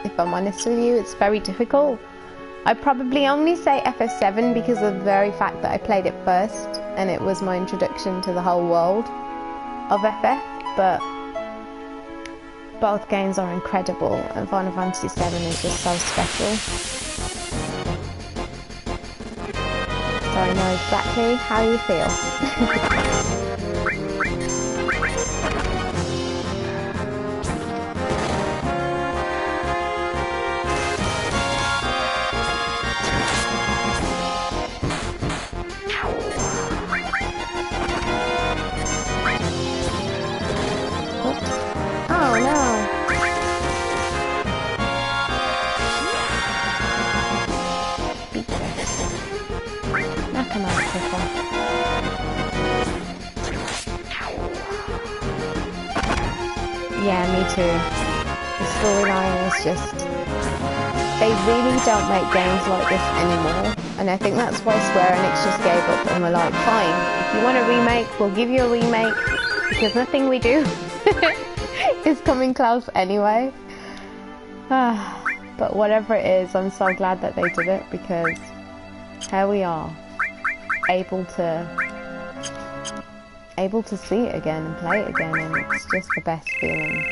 If I'm honest with you, it's very difficult. I'd probably only say FF7 because of the very fact that I played it first and it was my introduction to the whole world of FF, but both games are incredible and Final Fantasy VII is just so special. So I know exactly how you feel. Oh no! Beat this. Now come on, people. Yeah, me too. The storyline is just... They really don't make games like this anymore. And I think that's why Square Enix just gave up and were like, fine, if you want a remake, we'll give you a remake. Because nothing we do is coming close anyway. But whatever it is, I'm so glad that they did it because here we are, able to see it again and play it again, and it's just the best feeling.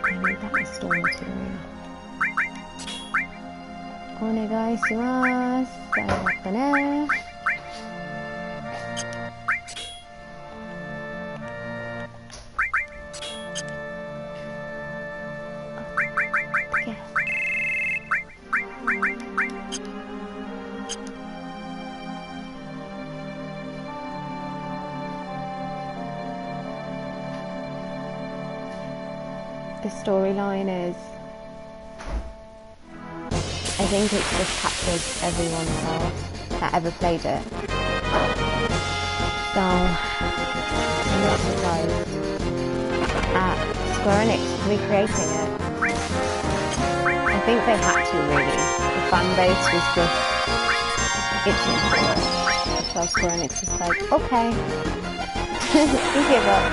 I need that restore material. Onegaishimasu. Sayonara. The storyline is, I think it just captures everyone's heart that ever played it. So, I'm not surprised at Square Enix recreating it. I think they had to really. The fan base was just itching for it. So Square Enix was like, okay, we give up.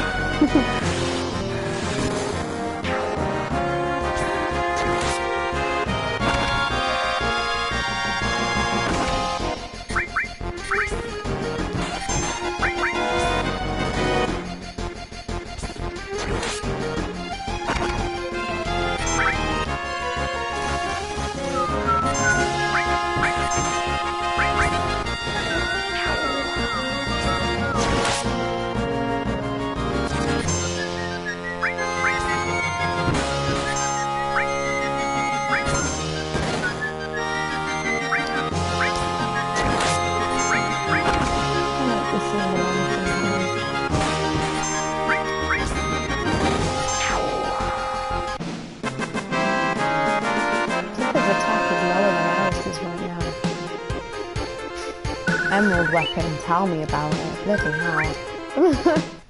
Emerald weapon, tell me about it. Bloody hell.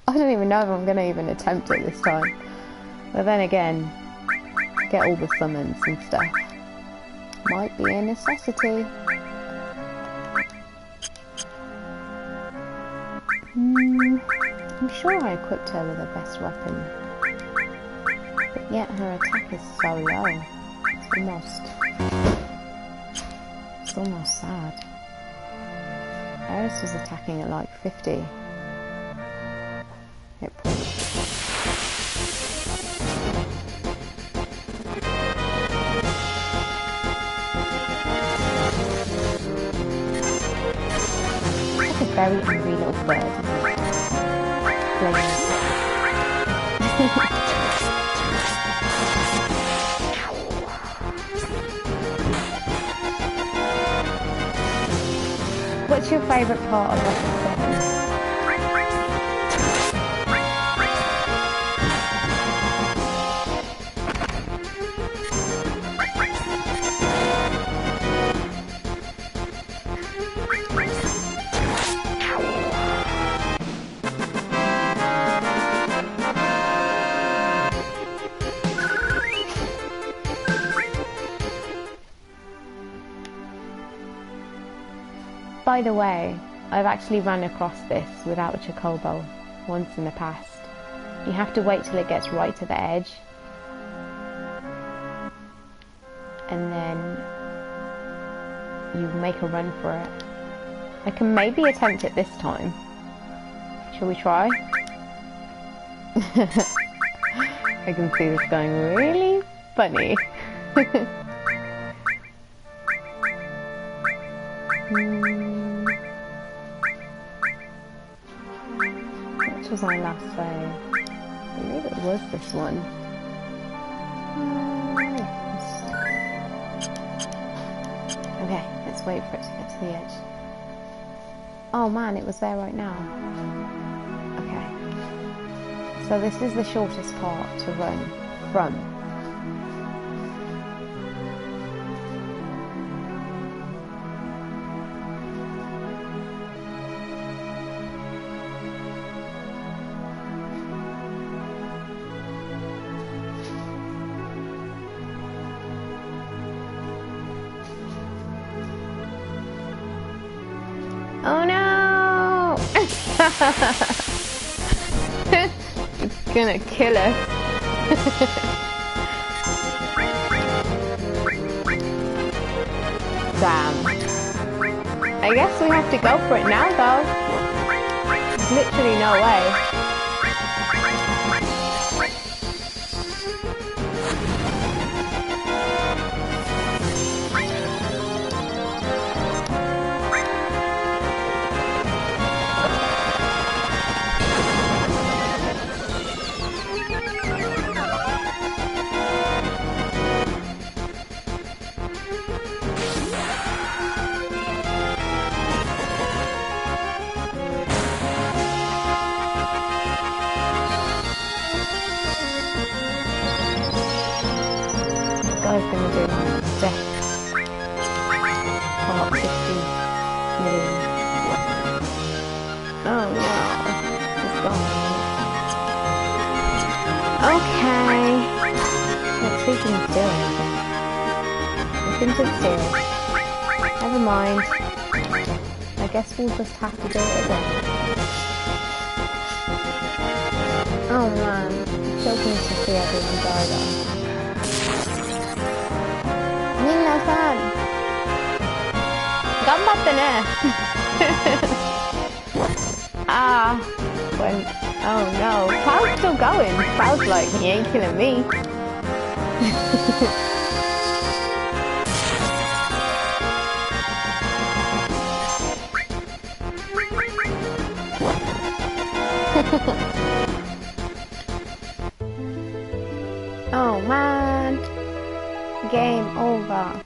I don't even know if I'm gonna even attempt it this time. But then again, get all the summons and stuff. Might be a necessity. I'm sure I equipped her with the best weapon. But yet her attack is so low. It's almost sad. Eris was attacking at like 50. Hit point. That's a very angry little bird, isn't it? What's your favourite part of Episode 7? By the way, I've actually run across this without a chocobo once in the past. You have to wait till it gets right to the edge. And then you make a run for it. I can maybe attempt it this time. Shall we try? I can see this going really funny. What was my last save? I believe it was this one. Yes. Okay, let's wait for it to get to the edge. Oh man, it was there right now. Okay. So this is the shortest part to run from. Oh no! It's gonna kill us. Damn. I guess we have to go for it now though. There's literally no way. Guy's gonna do like death. Part 50 million. Oh no, it's gone. Okay. Let's see if we can steal anything. Nothing to steal. Never mind. I guess we'll just have to do it again. Oh man, it's so good to see everyone die though. 皆さん頑張ってね Ah, when, oh no, Cloud's still going. Cloud's like, he ain't killing me. Oh man. Game over.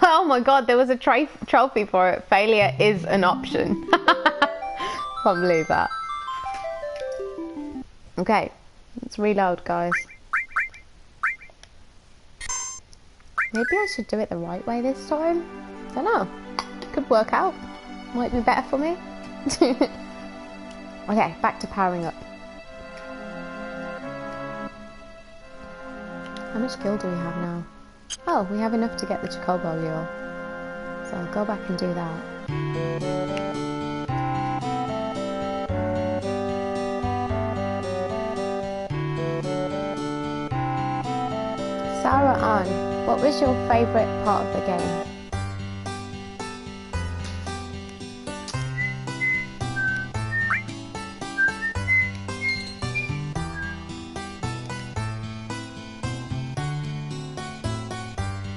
Oh my god, there was a trophy for it. Failure is an option. Can't believe that. Okay, let's reload, guys. Maybe I should do it the right way this time. Don't know. Could work out. Might be better for me. Okay, back to powering up. How much gil do we have now? Oh, we have enough to get the chocobo wheel. So I'll go back and do that. Sarah Ann, what was your favourite part of the game?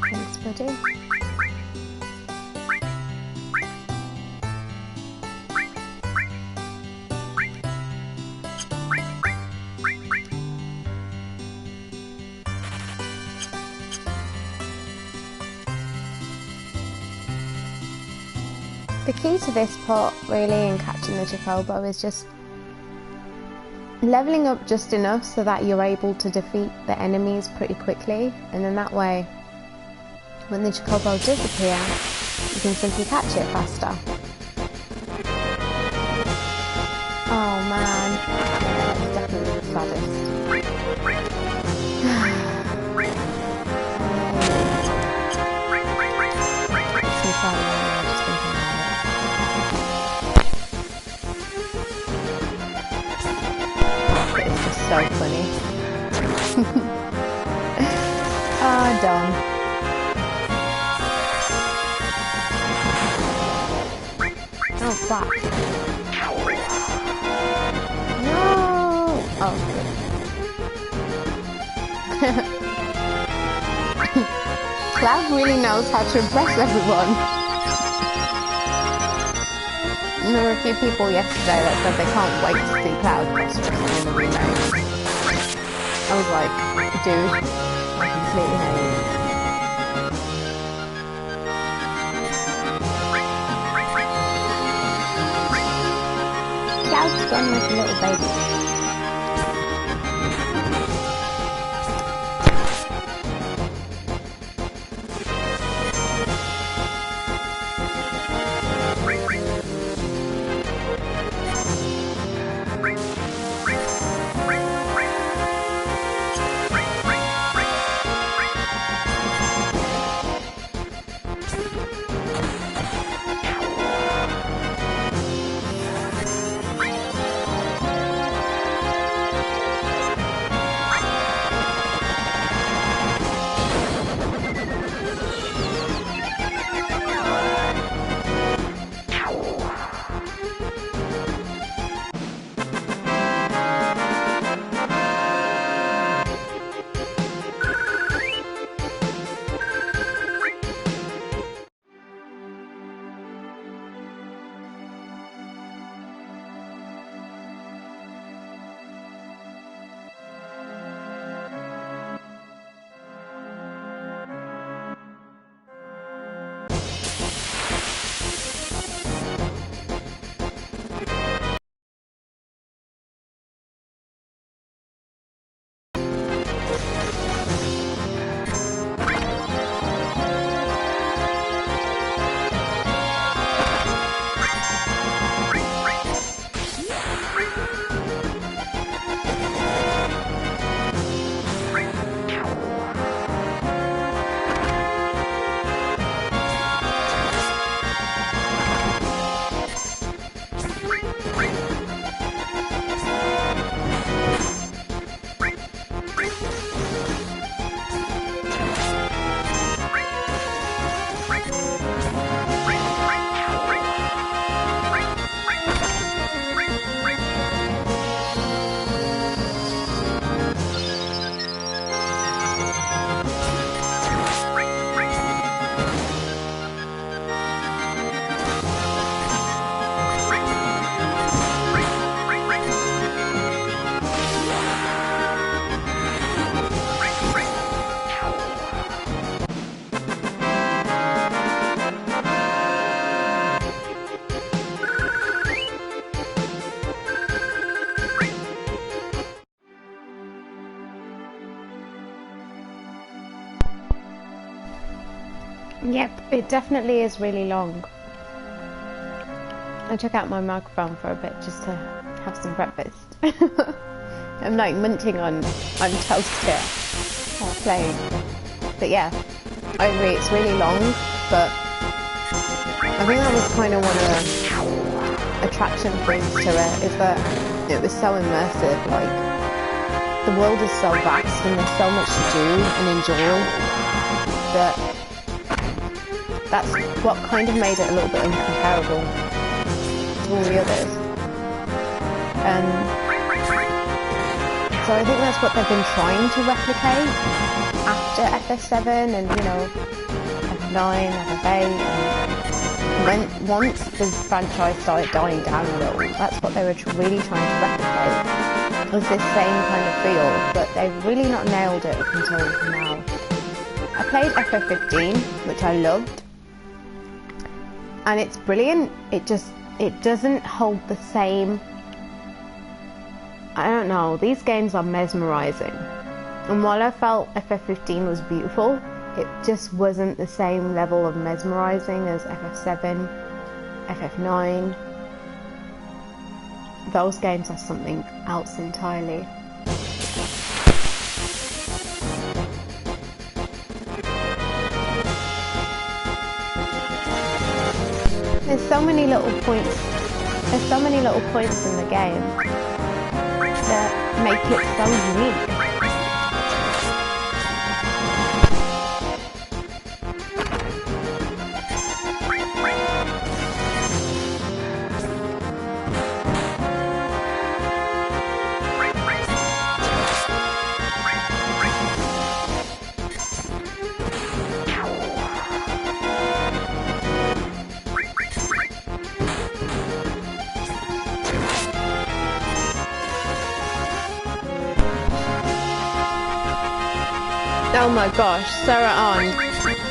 Thanks, buddy. The key to this part, really, in catching the chocobo is just leveling up just enough so that you're able to defeat the enemies pretty quickly, and then that way, when the chocobo does appear, you can simply catch it faster. Oh man, yeah, it's definitely the saddest. So funny. Ah, done. Oh, fuck. No! Oh, good. Cloud really knows how to impress everyone. And there were a few people yesterday that said they can't wait to see Cloud costumes in the remake. I was like, dude, I completely hate you. Cloud's gone like a little baby. Yep, it definitely is really long. I took out my microphone for a bit just to have some breakfast. I'm like munching on toast here while playing. But yeah, I agree, it's really long, but I think that was kind of one of the attraction points to it, is that it was so immersive. Like, the world is so vast and there's so much to do and enjoy that that's what kind of made it a little bit incomparable to all the others. So I think that's what they've been trying to replicate after FF7 and, you know, FF9, FF8, and once the franchise started dying down a little, that's what they were really trying to replicate, was this same kind of feel, but they've really not nailed it up until now. I played FF15, which I loved, and it's brilliant. It doesn't hold the same, I don't know, these games are mesmerizing, and while I felt FF15 was beautiful, it just wasn't the same level of mesmerizing as FF7, FF9. Those games are something else entirely. There's so many little points in the game that make it so unique. Oh my gosh, Sarah Ann.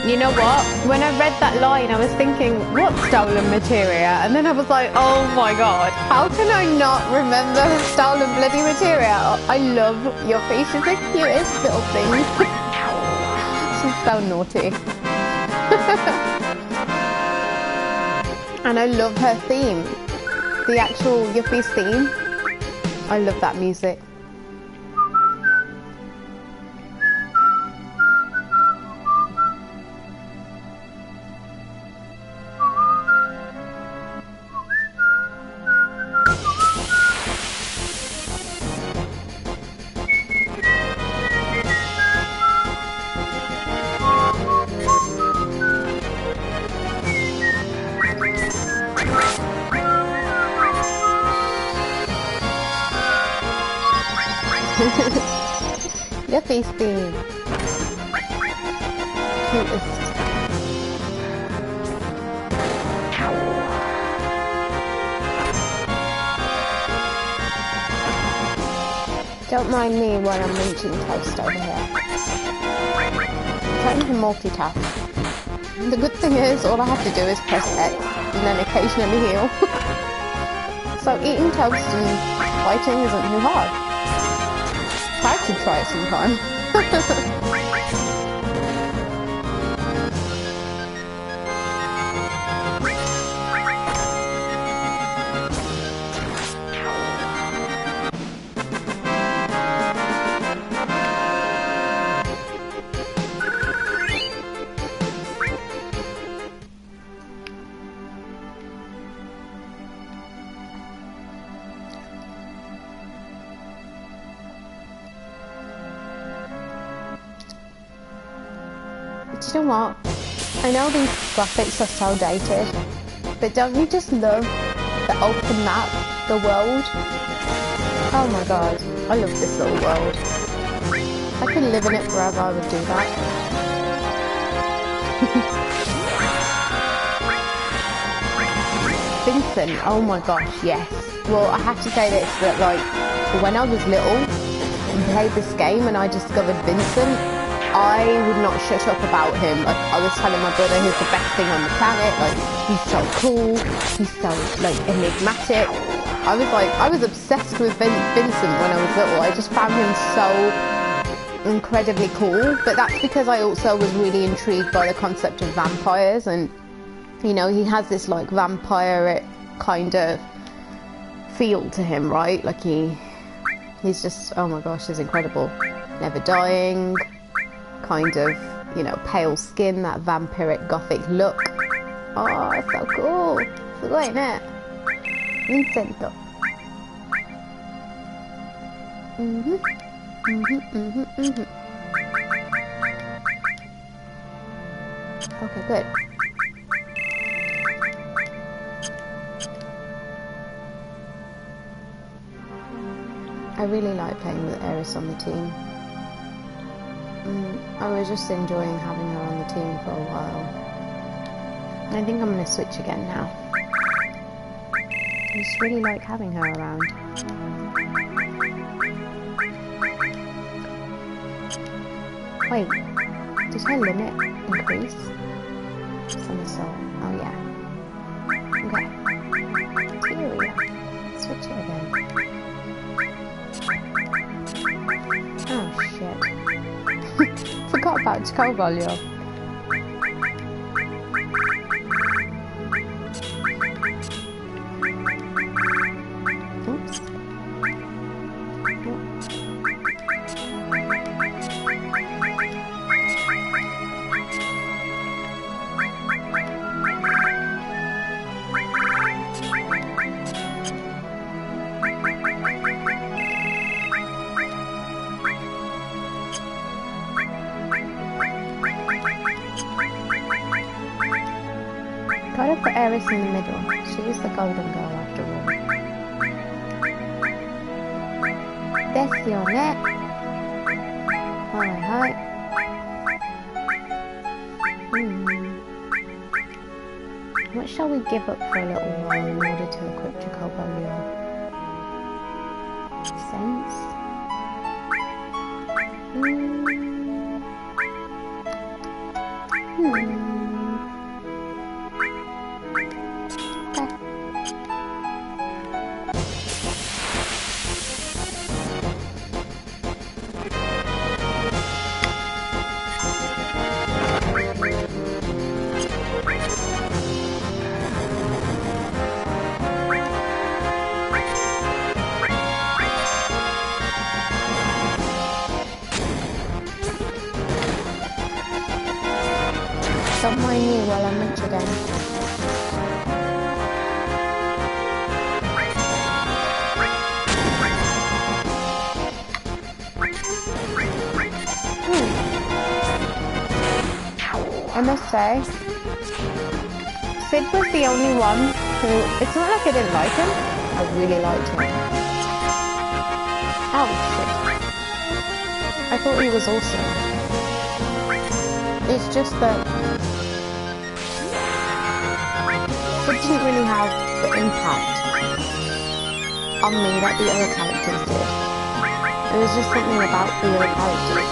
You know what? When I read that line, I was thinking, what stolen materia? And then I was like, oh my god, how can I not remember stolen bloody materia? I love your face, she's the cutest little thing. She's so naughty. And I love her theme. The actual Yuffie's theme. I love that music. Yuffie's theme. Cutest. Don't mind me while I'm munching toast over here. I'm trying to multitask. The good thing is, all I have to do is press X and then occasionally heal. So eating toast and fighting isn't too hard. I should try it sometime. Do you know what? I know these graphics are so dated, but don't you just love the open map, the world? Oh my god, I love this little world. If I could live in it forever, I would do that. Vincent, oh my gosh, yes. Well, I have to say this, that like, when I was little and played this game and I discovered Vincent, I would not shut up about him. Like, I was telling my brother he's the best thing on the planet, like, he's so cool, he's so, like, enigmatic. I was obsessed with Vincent when I was little. I just found him so incredibly cool, but that's because I also was really intrigued by the concept of vampires, and, you know, he has this, like, vampire kind of feel to him, right? Like he's just, oh my gosh, he's incredible. Never dying, kind of, you know, pale skin, that vampiric gothic look. Oh, it's so cool. It's great, isn't it? Vincento. Okay, good. I really like playing with Eris on the team. I was just enjoying having her on the team for a while. I think I'm going to switch again now. I just really like having her around. Wait, did her limit increase? Somersault. Oh yeah. Okay. Tyria. Switch it again. Oh shit. Forgot about chocobo. Oops. Gotta put Eris in the middle. She is the golden girl after all. Pressione. Hi. What shall we give up for a little while in order to equip chocobo? Sense? Don't mind me while I munch again. I must say, Sid was the only one who, it's not like I didn't like him, I really liked him. Oh shit. I thought he was awesome. It's just that it didn't really have the impact on me that the other characters did. It was just something about the other characters.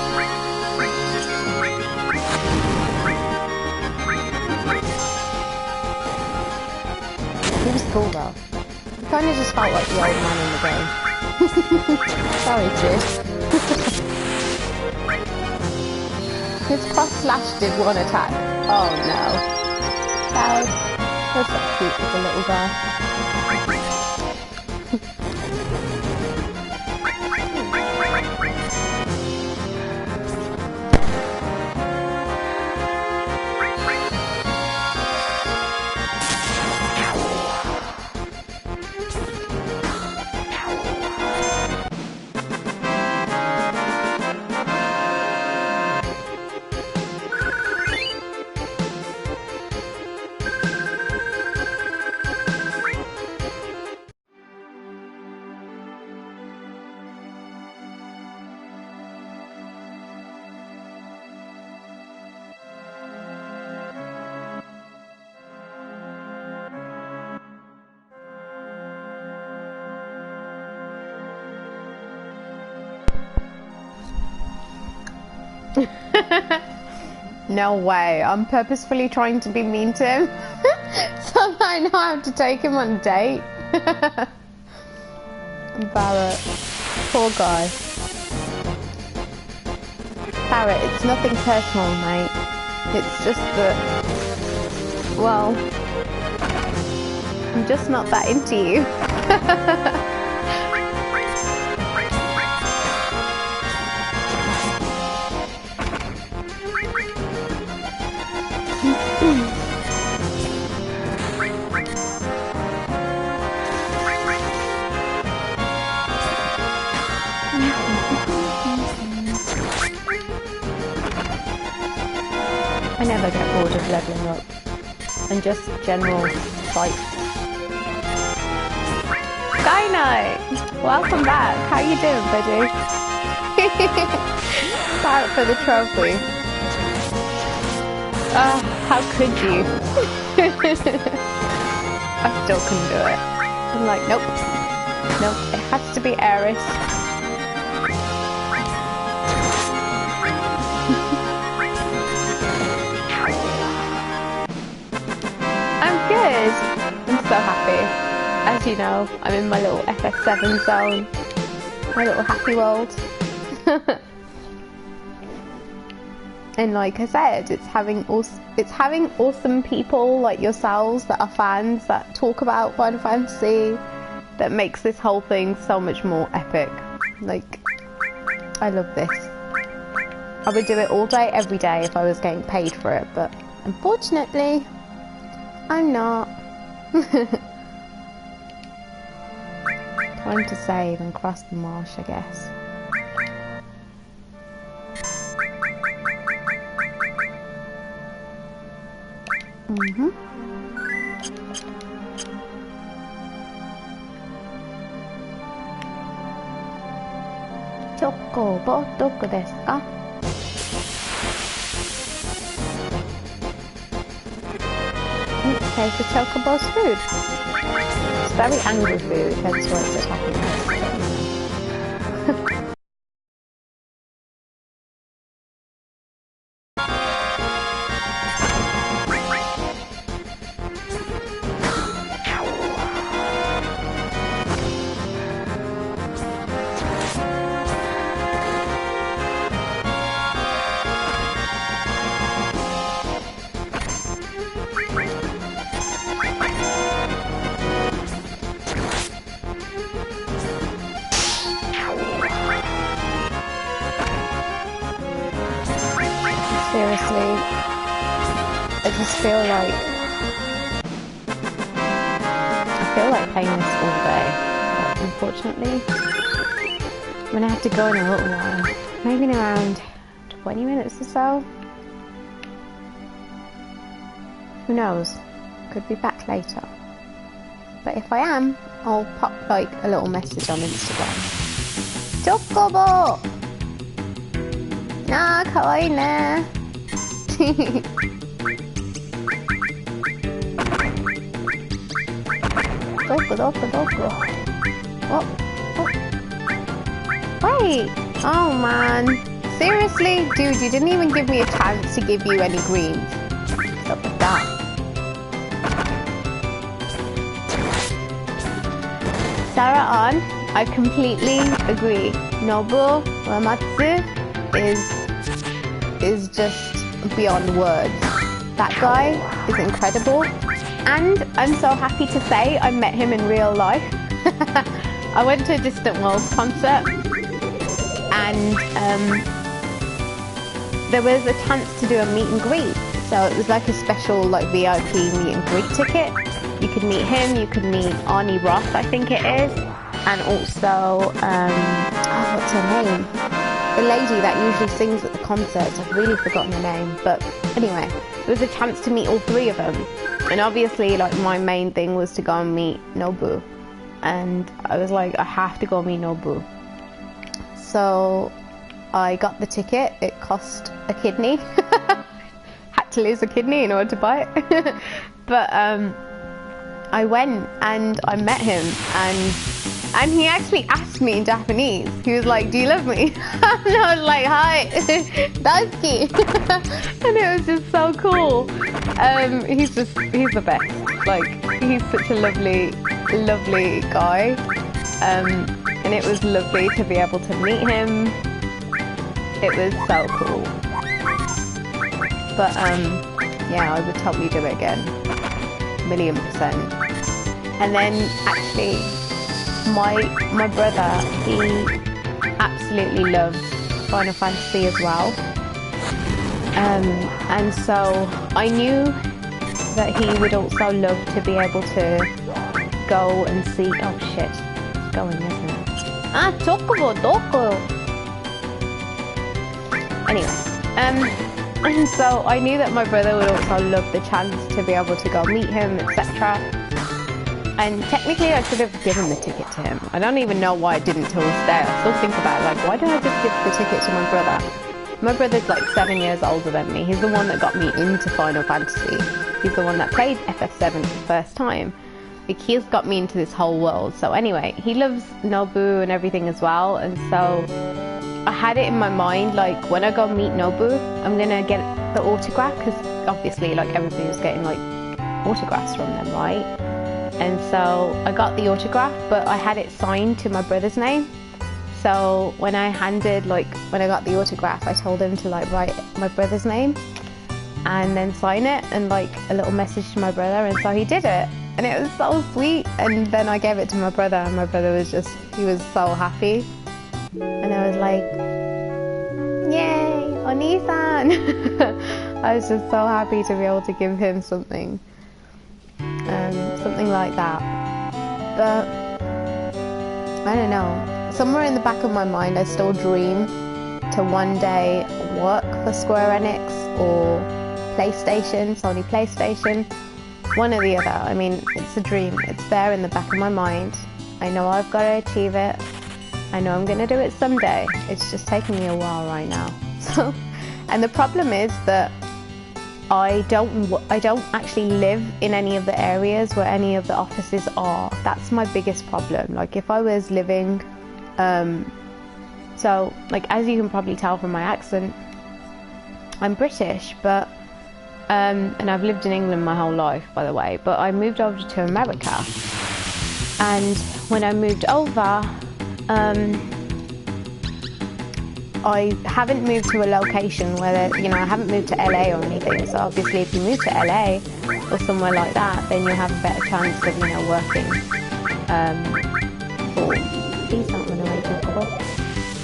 He was cool though. He kind of just felt like the old man in the game. Sorry, Sid. His cross slash did one attack. Oh no. That was so cute with the little guy. No way, I'm purposefully trying to be mean to him so I know I have to take him on a date. Barrett, poor guy. Barrett, it's nothing personal, mate. It's just that, well, I'm just not that into you. I never get bored of leveling up and just general fights. Sky Knight! Welcome back. How you doing, buddy? Out for the trophy. How could you? I still couldn't do it. I'm like, nope. Nope, it has to be Aeris. Good. I'm so happy. As you know, I'm in my little FS7 zone. My little happy world. And like I said, it's having awesome people like yourselves that are fans that talk about Final Fantasy that makes this whole thing so much more epic. Like, I love this. I would do it all day, every day if I was getting paid for it, but unfortunately, I'm not. Time to save and cross the marsh, I guess. Chocobo, doko desu ka? Okay, so chocobo's food. It's very angry food, hence why it's attacking us. Seriously, I just feel like playing this all day, but unfortunately, I'm gonna have to go in a little while, maybe in around 20 minutes or so. Who knows? Could be back later. But if I am, I'll pop like a little message on Instagram. Chocobo! Ah, kawaii ne. Doko. Oh. Wait. Oh man. Seriously? Dude, you didn't even give me a chance to give you any greens. What's up with that? Sarah on, I completely agree. Nobu Uematsu is just beyond words. That guy is incredible, and I'm so happy to say I met him in real life. I went to a Distant Worlds concert, and there was a chance to do a meet and greet, so it was like a special like VIP meet and greet ticket. You could meet him, you could meet Arnie Roth, I think it is, and also what's her name? The lady that usually sings at the concerts. I've really forgotten her name, but anyway, there was a chance to meet all three of them, and obviously like my main thing was to go and meet Nobu, and I was like, I have to go meet Nobu. So I got the ticket. It cost a kidney. Had to lose a kidney in order to buy it. But I went and I met him, and he actually asked me in Japanese. He was like, do you love me? And I was like, hi, daisuki. And it was just so cool. He's the best. Like, he's such a lovely guy. And it was lovely to be able to meet him. It was so cool. But yeah, I would totally do it again. 1,000,000%. And then actually my brother, he absolutely loves Final Fantasy as well. And so I knew that he would also love to be able to go and see. Oh shit, it's going, isn't it? Ah, chocobo, doko. Anyway, and so I knew that my brother would also love the chance to be able to go meet him, etc. And technically I should have given the ticket to him. I don't even know why I didn't till this day. I still think about it, like, why did I just give the ticket to my brother? My brother's like 7 years older than me. He's the one that got me into Final Fantasy. He's the one that played FF7 for the first time. Like, he's got me into this whole world. So anyway, he loves Nobu and everything as well. And so I had it in my mind, like, when I go meet Nobu, I'm gonna get the autograph, because obviously, like, everybody was getting like autographs from them, right? And so I got the autograph, but I had it signed to my brother's name. So when I got the autograph, I told him to like write my brother's name and then sign it and like a little message to my brother. And so he did it, and it was so sweet. And then I gave it to my brother, and my brother was he was so happy. And I was like, yay, Oni-san! I was just so happy to be able to give him something. Something like that. But I don't know, somewhere in the back of my mind I still dream to one day work for Square Enix or PlayStation, Sony PlayStation, one or the other. I mean, it's a dream, it's there in the back of my mind. I know I've got to achieve it. I know I'm gonna do it someday. It's just taking me a while right now. So, and the problem is that I don't actually live in any of the areas where any of the offices are. That's my biggest problem. Like, if I was living, so like, as you can probably tell from my accent, I'm British, but and I've lived in England my whole life, by the way, but I moved over to America. And when I moved over, I haven't moved to a location where, you know, I haven't moved to LA or anything. So obviously if you move to LA or somewhere like that, then you'll have a better chance of, you know, working please don't run away, chocobo,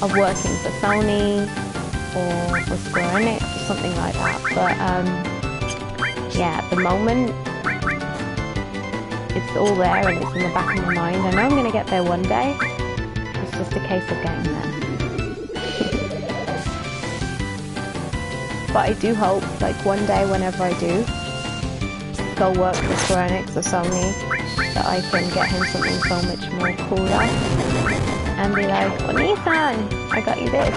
of working for Sony or for Square Enix or something like that. But yeah, at the moment it's all there and it's in the back of my mind. I know I'm going to get there one day. It's just a case of getting there. But I do hope, like, one day whenever I do go work for Square Enix or Sony, that I can get him something so much more cooler and be like, Oni-san, I got you this.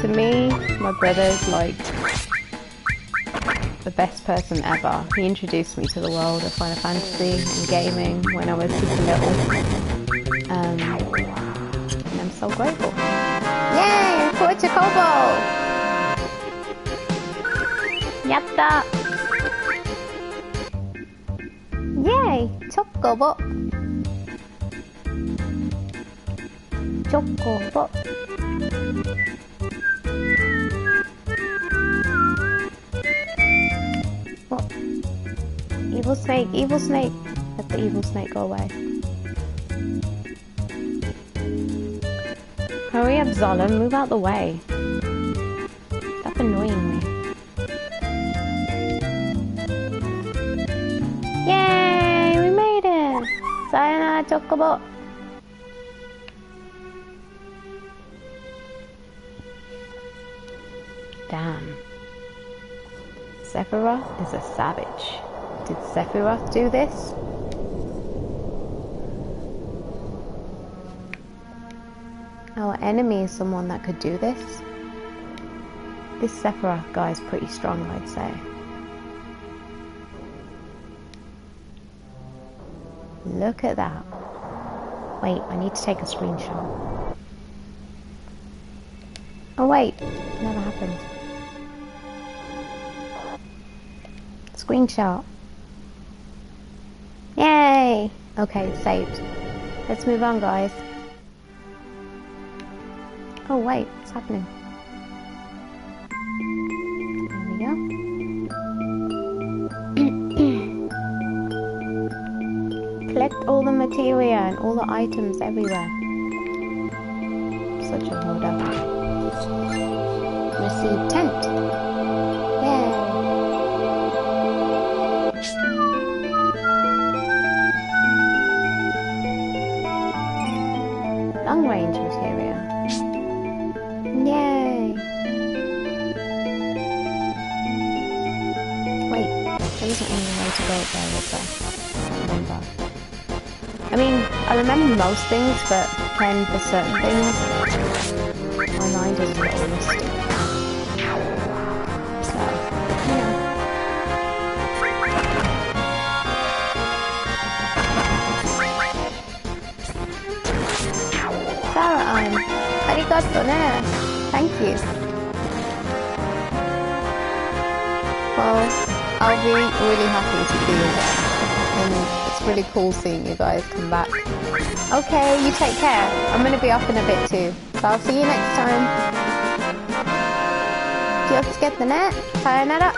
To me, my brother's like the best person ever. He introduced me to the world of Final Fantasy and gaming when I was super little. And I'm so grateful. Yay! I caught a chocobo! Yatta! Yay! Chocobo! Chocobo! What? Evil snake! Evil snake! Let the evil snake go away. Hurry up, Zola, move out the way. Stop annoying me. Yay! We made it! Sayonara, chocobo! Damn. Sephiroth is a savage. Did Sephiroth do this? Our enemy is someone that could do this. This Sephiroth guy is pretty strong, I'd say. Look at that. Wait, I need to take a screenshot. Oh wait, it never happened. Screenshot. Yay! Okay, saved. Let's move on, guys. Oh wait, what's happening? There we go. collect all the materia and all the items everywhere. Such a hoarder. Receive tent. Yay! Long range materia. Yay! Wait, there wasn't any way to go up there, was there? I remember. I mean, I remember most things, but then for certain things, my mind is a little misty. So, yeah. Sarah, arigato ne. Thank you. Well, I'll be really happy to be here. And it's really cool seeing you guys come back. Okay, you take care. I'm going to be off in a bit too. So I'll see you next time. Kiyotsukete ne. Sayonara.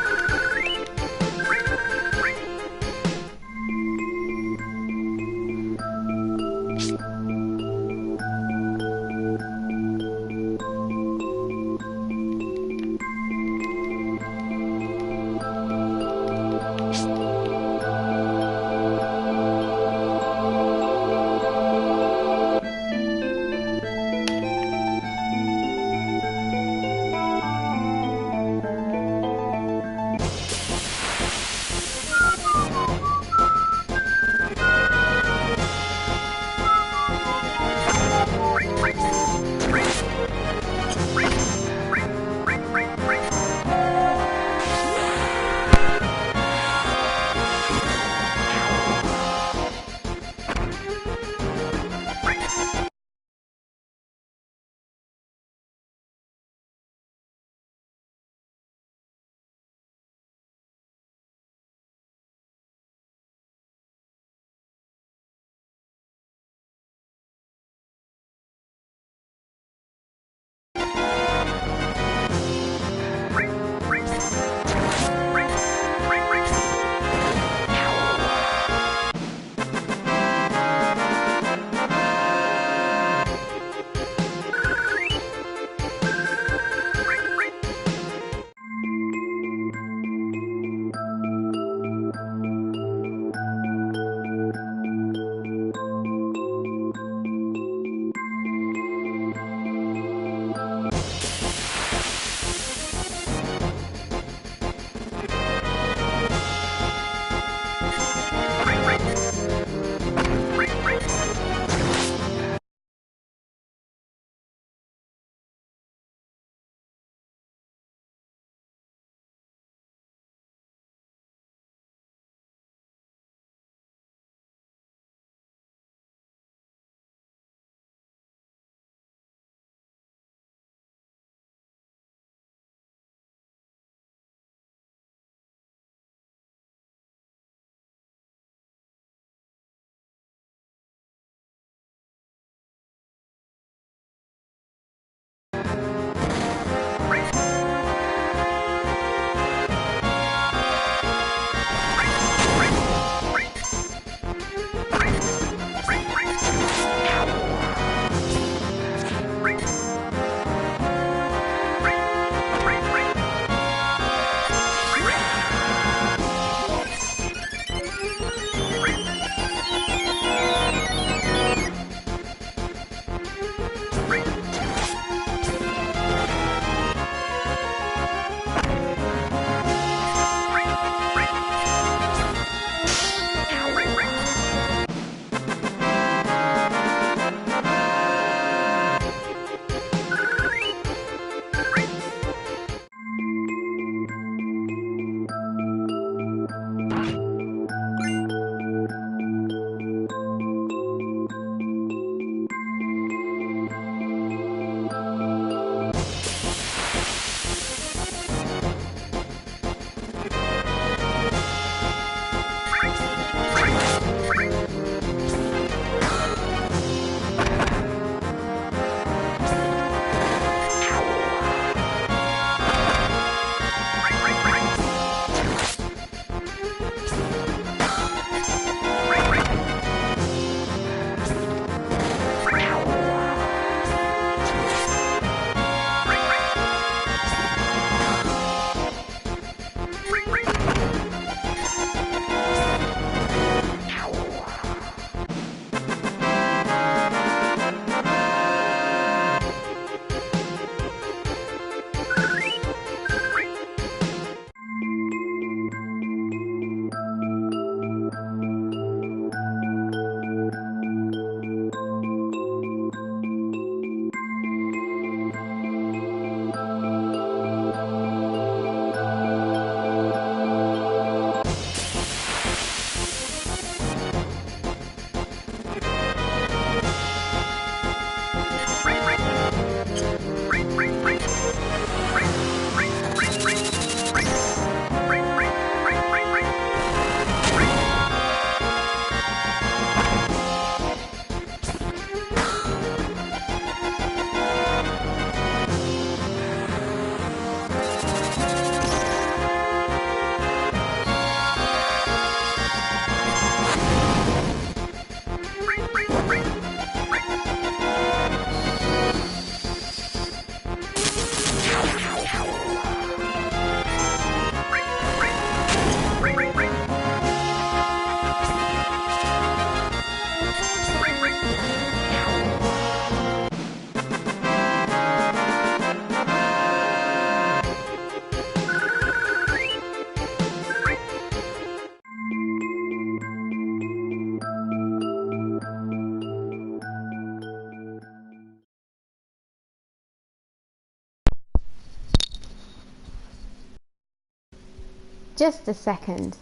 Just a second.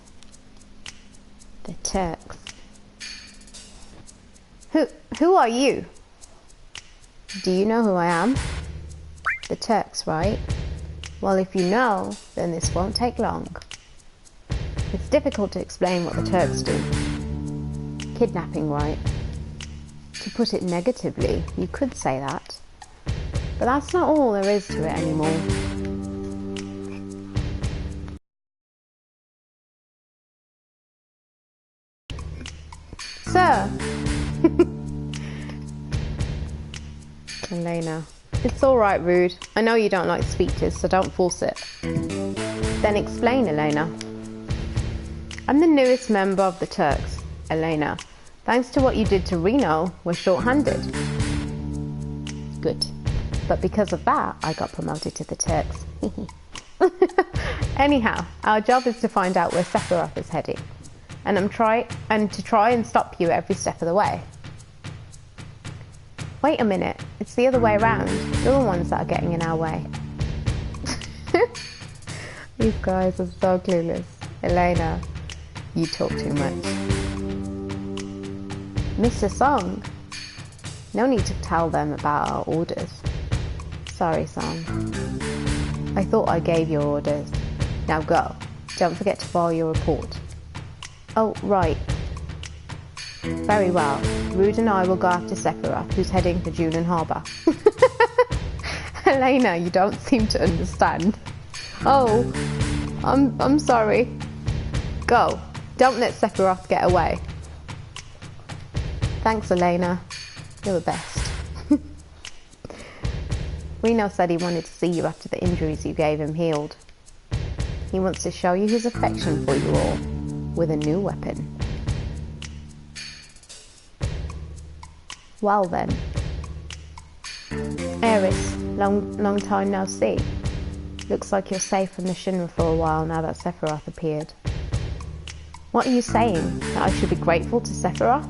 The Turks. Who are you? Do you know who I am? The Turks, right? Well, if you know, then this won't take long. It's difficult to explain what the Turks do. Kidnapping, right? To put it negatively, you could say that. But that's not all there is to it anymore. Sir! Elena. It's alright, Rude. I know you don't like speeches, so don't force it. Then explain, Elena. I'm the newest member of the Turks, Elena. Thanks to what you did to Reno, we're short-handed. Good. But because of that, I got promoted to the Turks. Anyhow, our job is to find out where Sephiroth is heading. And to try and stop you every step of the way. Wait a minute, it's the other way around. You're the ones that are getting in our way. These guys are so clueless. Elena, you talk too much. Mr. Song, no need to tell them about our orders. Sorry, Song. I thought I gave your orders. Now go. Don't forget to file your report. Oh, right. Very well. Rude and I will go after Sephiroth, who's heading for Junin Harbour. Elena, you don't seem to understand. Oh, I'm sorry. Go. Don't let Sephiroth get away. Thanks, Elena. You're the best. Reno said he wanted to see you after the injuries you gave him healed. He wants to show you his affection for you all with a new weapon. Well then. Aeris, long time no see. Looks like you're safe from the Shinra for a while now that Sephiroth appeared. What are you saying? That I should be grateful to Sephiroth?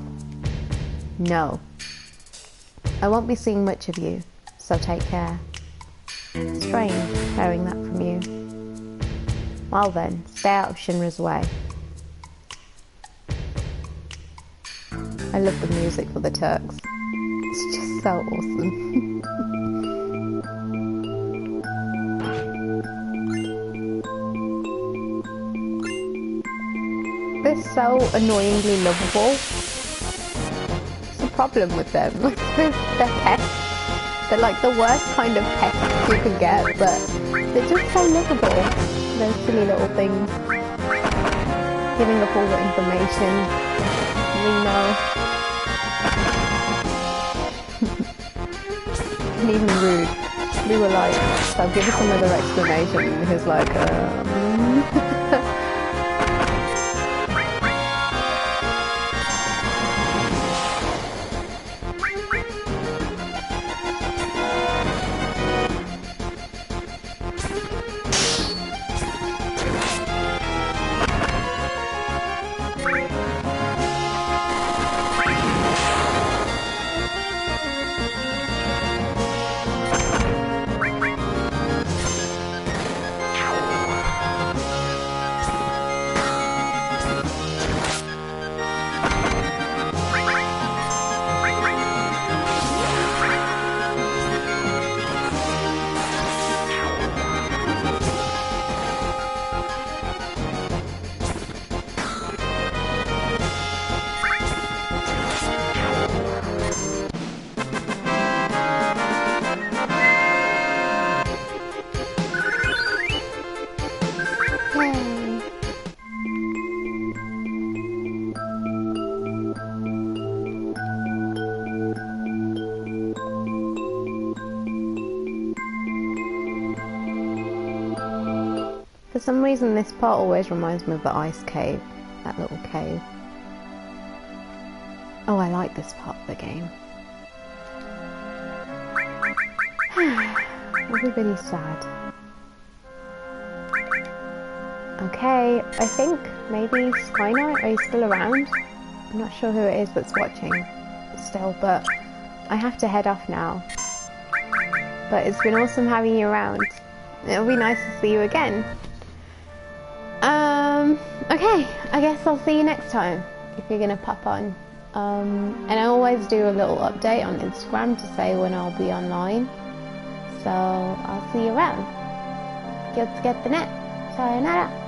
No. I won't be seeing much of you, so take care. Strange, hearing that from you. Well then, stay out of Shinra's way. I love the music for the Turks. It's just so awesome. They're so annoyingly lovable. What's the problem with them? They're pests. They're like the worst kind of pests you can get, but they're just so lovable. Those silly little things. Giving up all the information. Reno. And even Rude. We were like, so give us another explanation. And he was like, For some reason this part always reminds me of the ice cave, that little cave. Oh, I like this part of the game. Everybody's sad. Okay, I think maybe Sky Knight, are you still around? I'm not sure who it is that's watching still, but I have to head off now. But it's been awesome having you around. It'll be nice to see you again. Okay, I guess I'll see you next time if you're gonna pop on. And I always do a little update on Instagram to say when I'll be online. So I'll see you around. Get the net. Sayonara.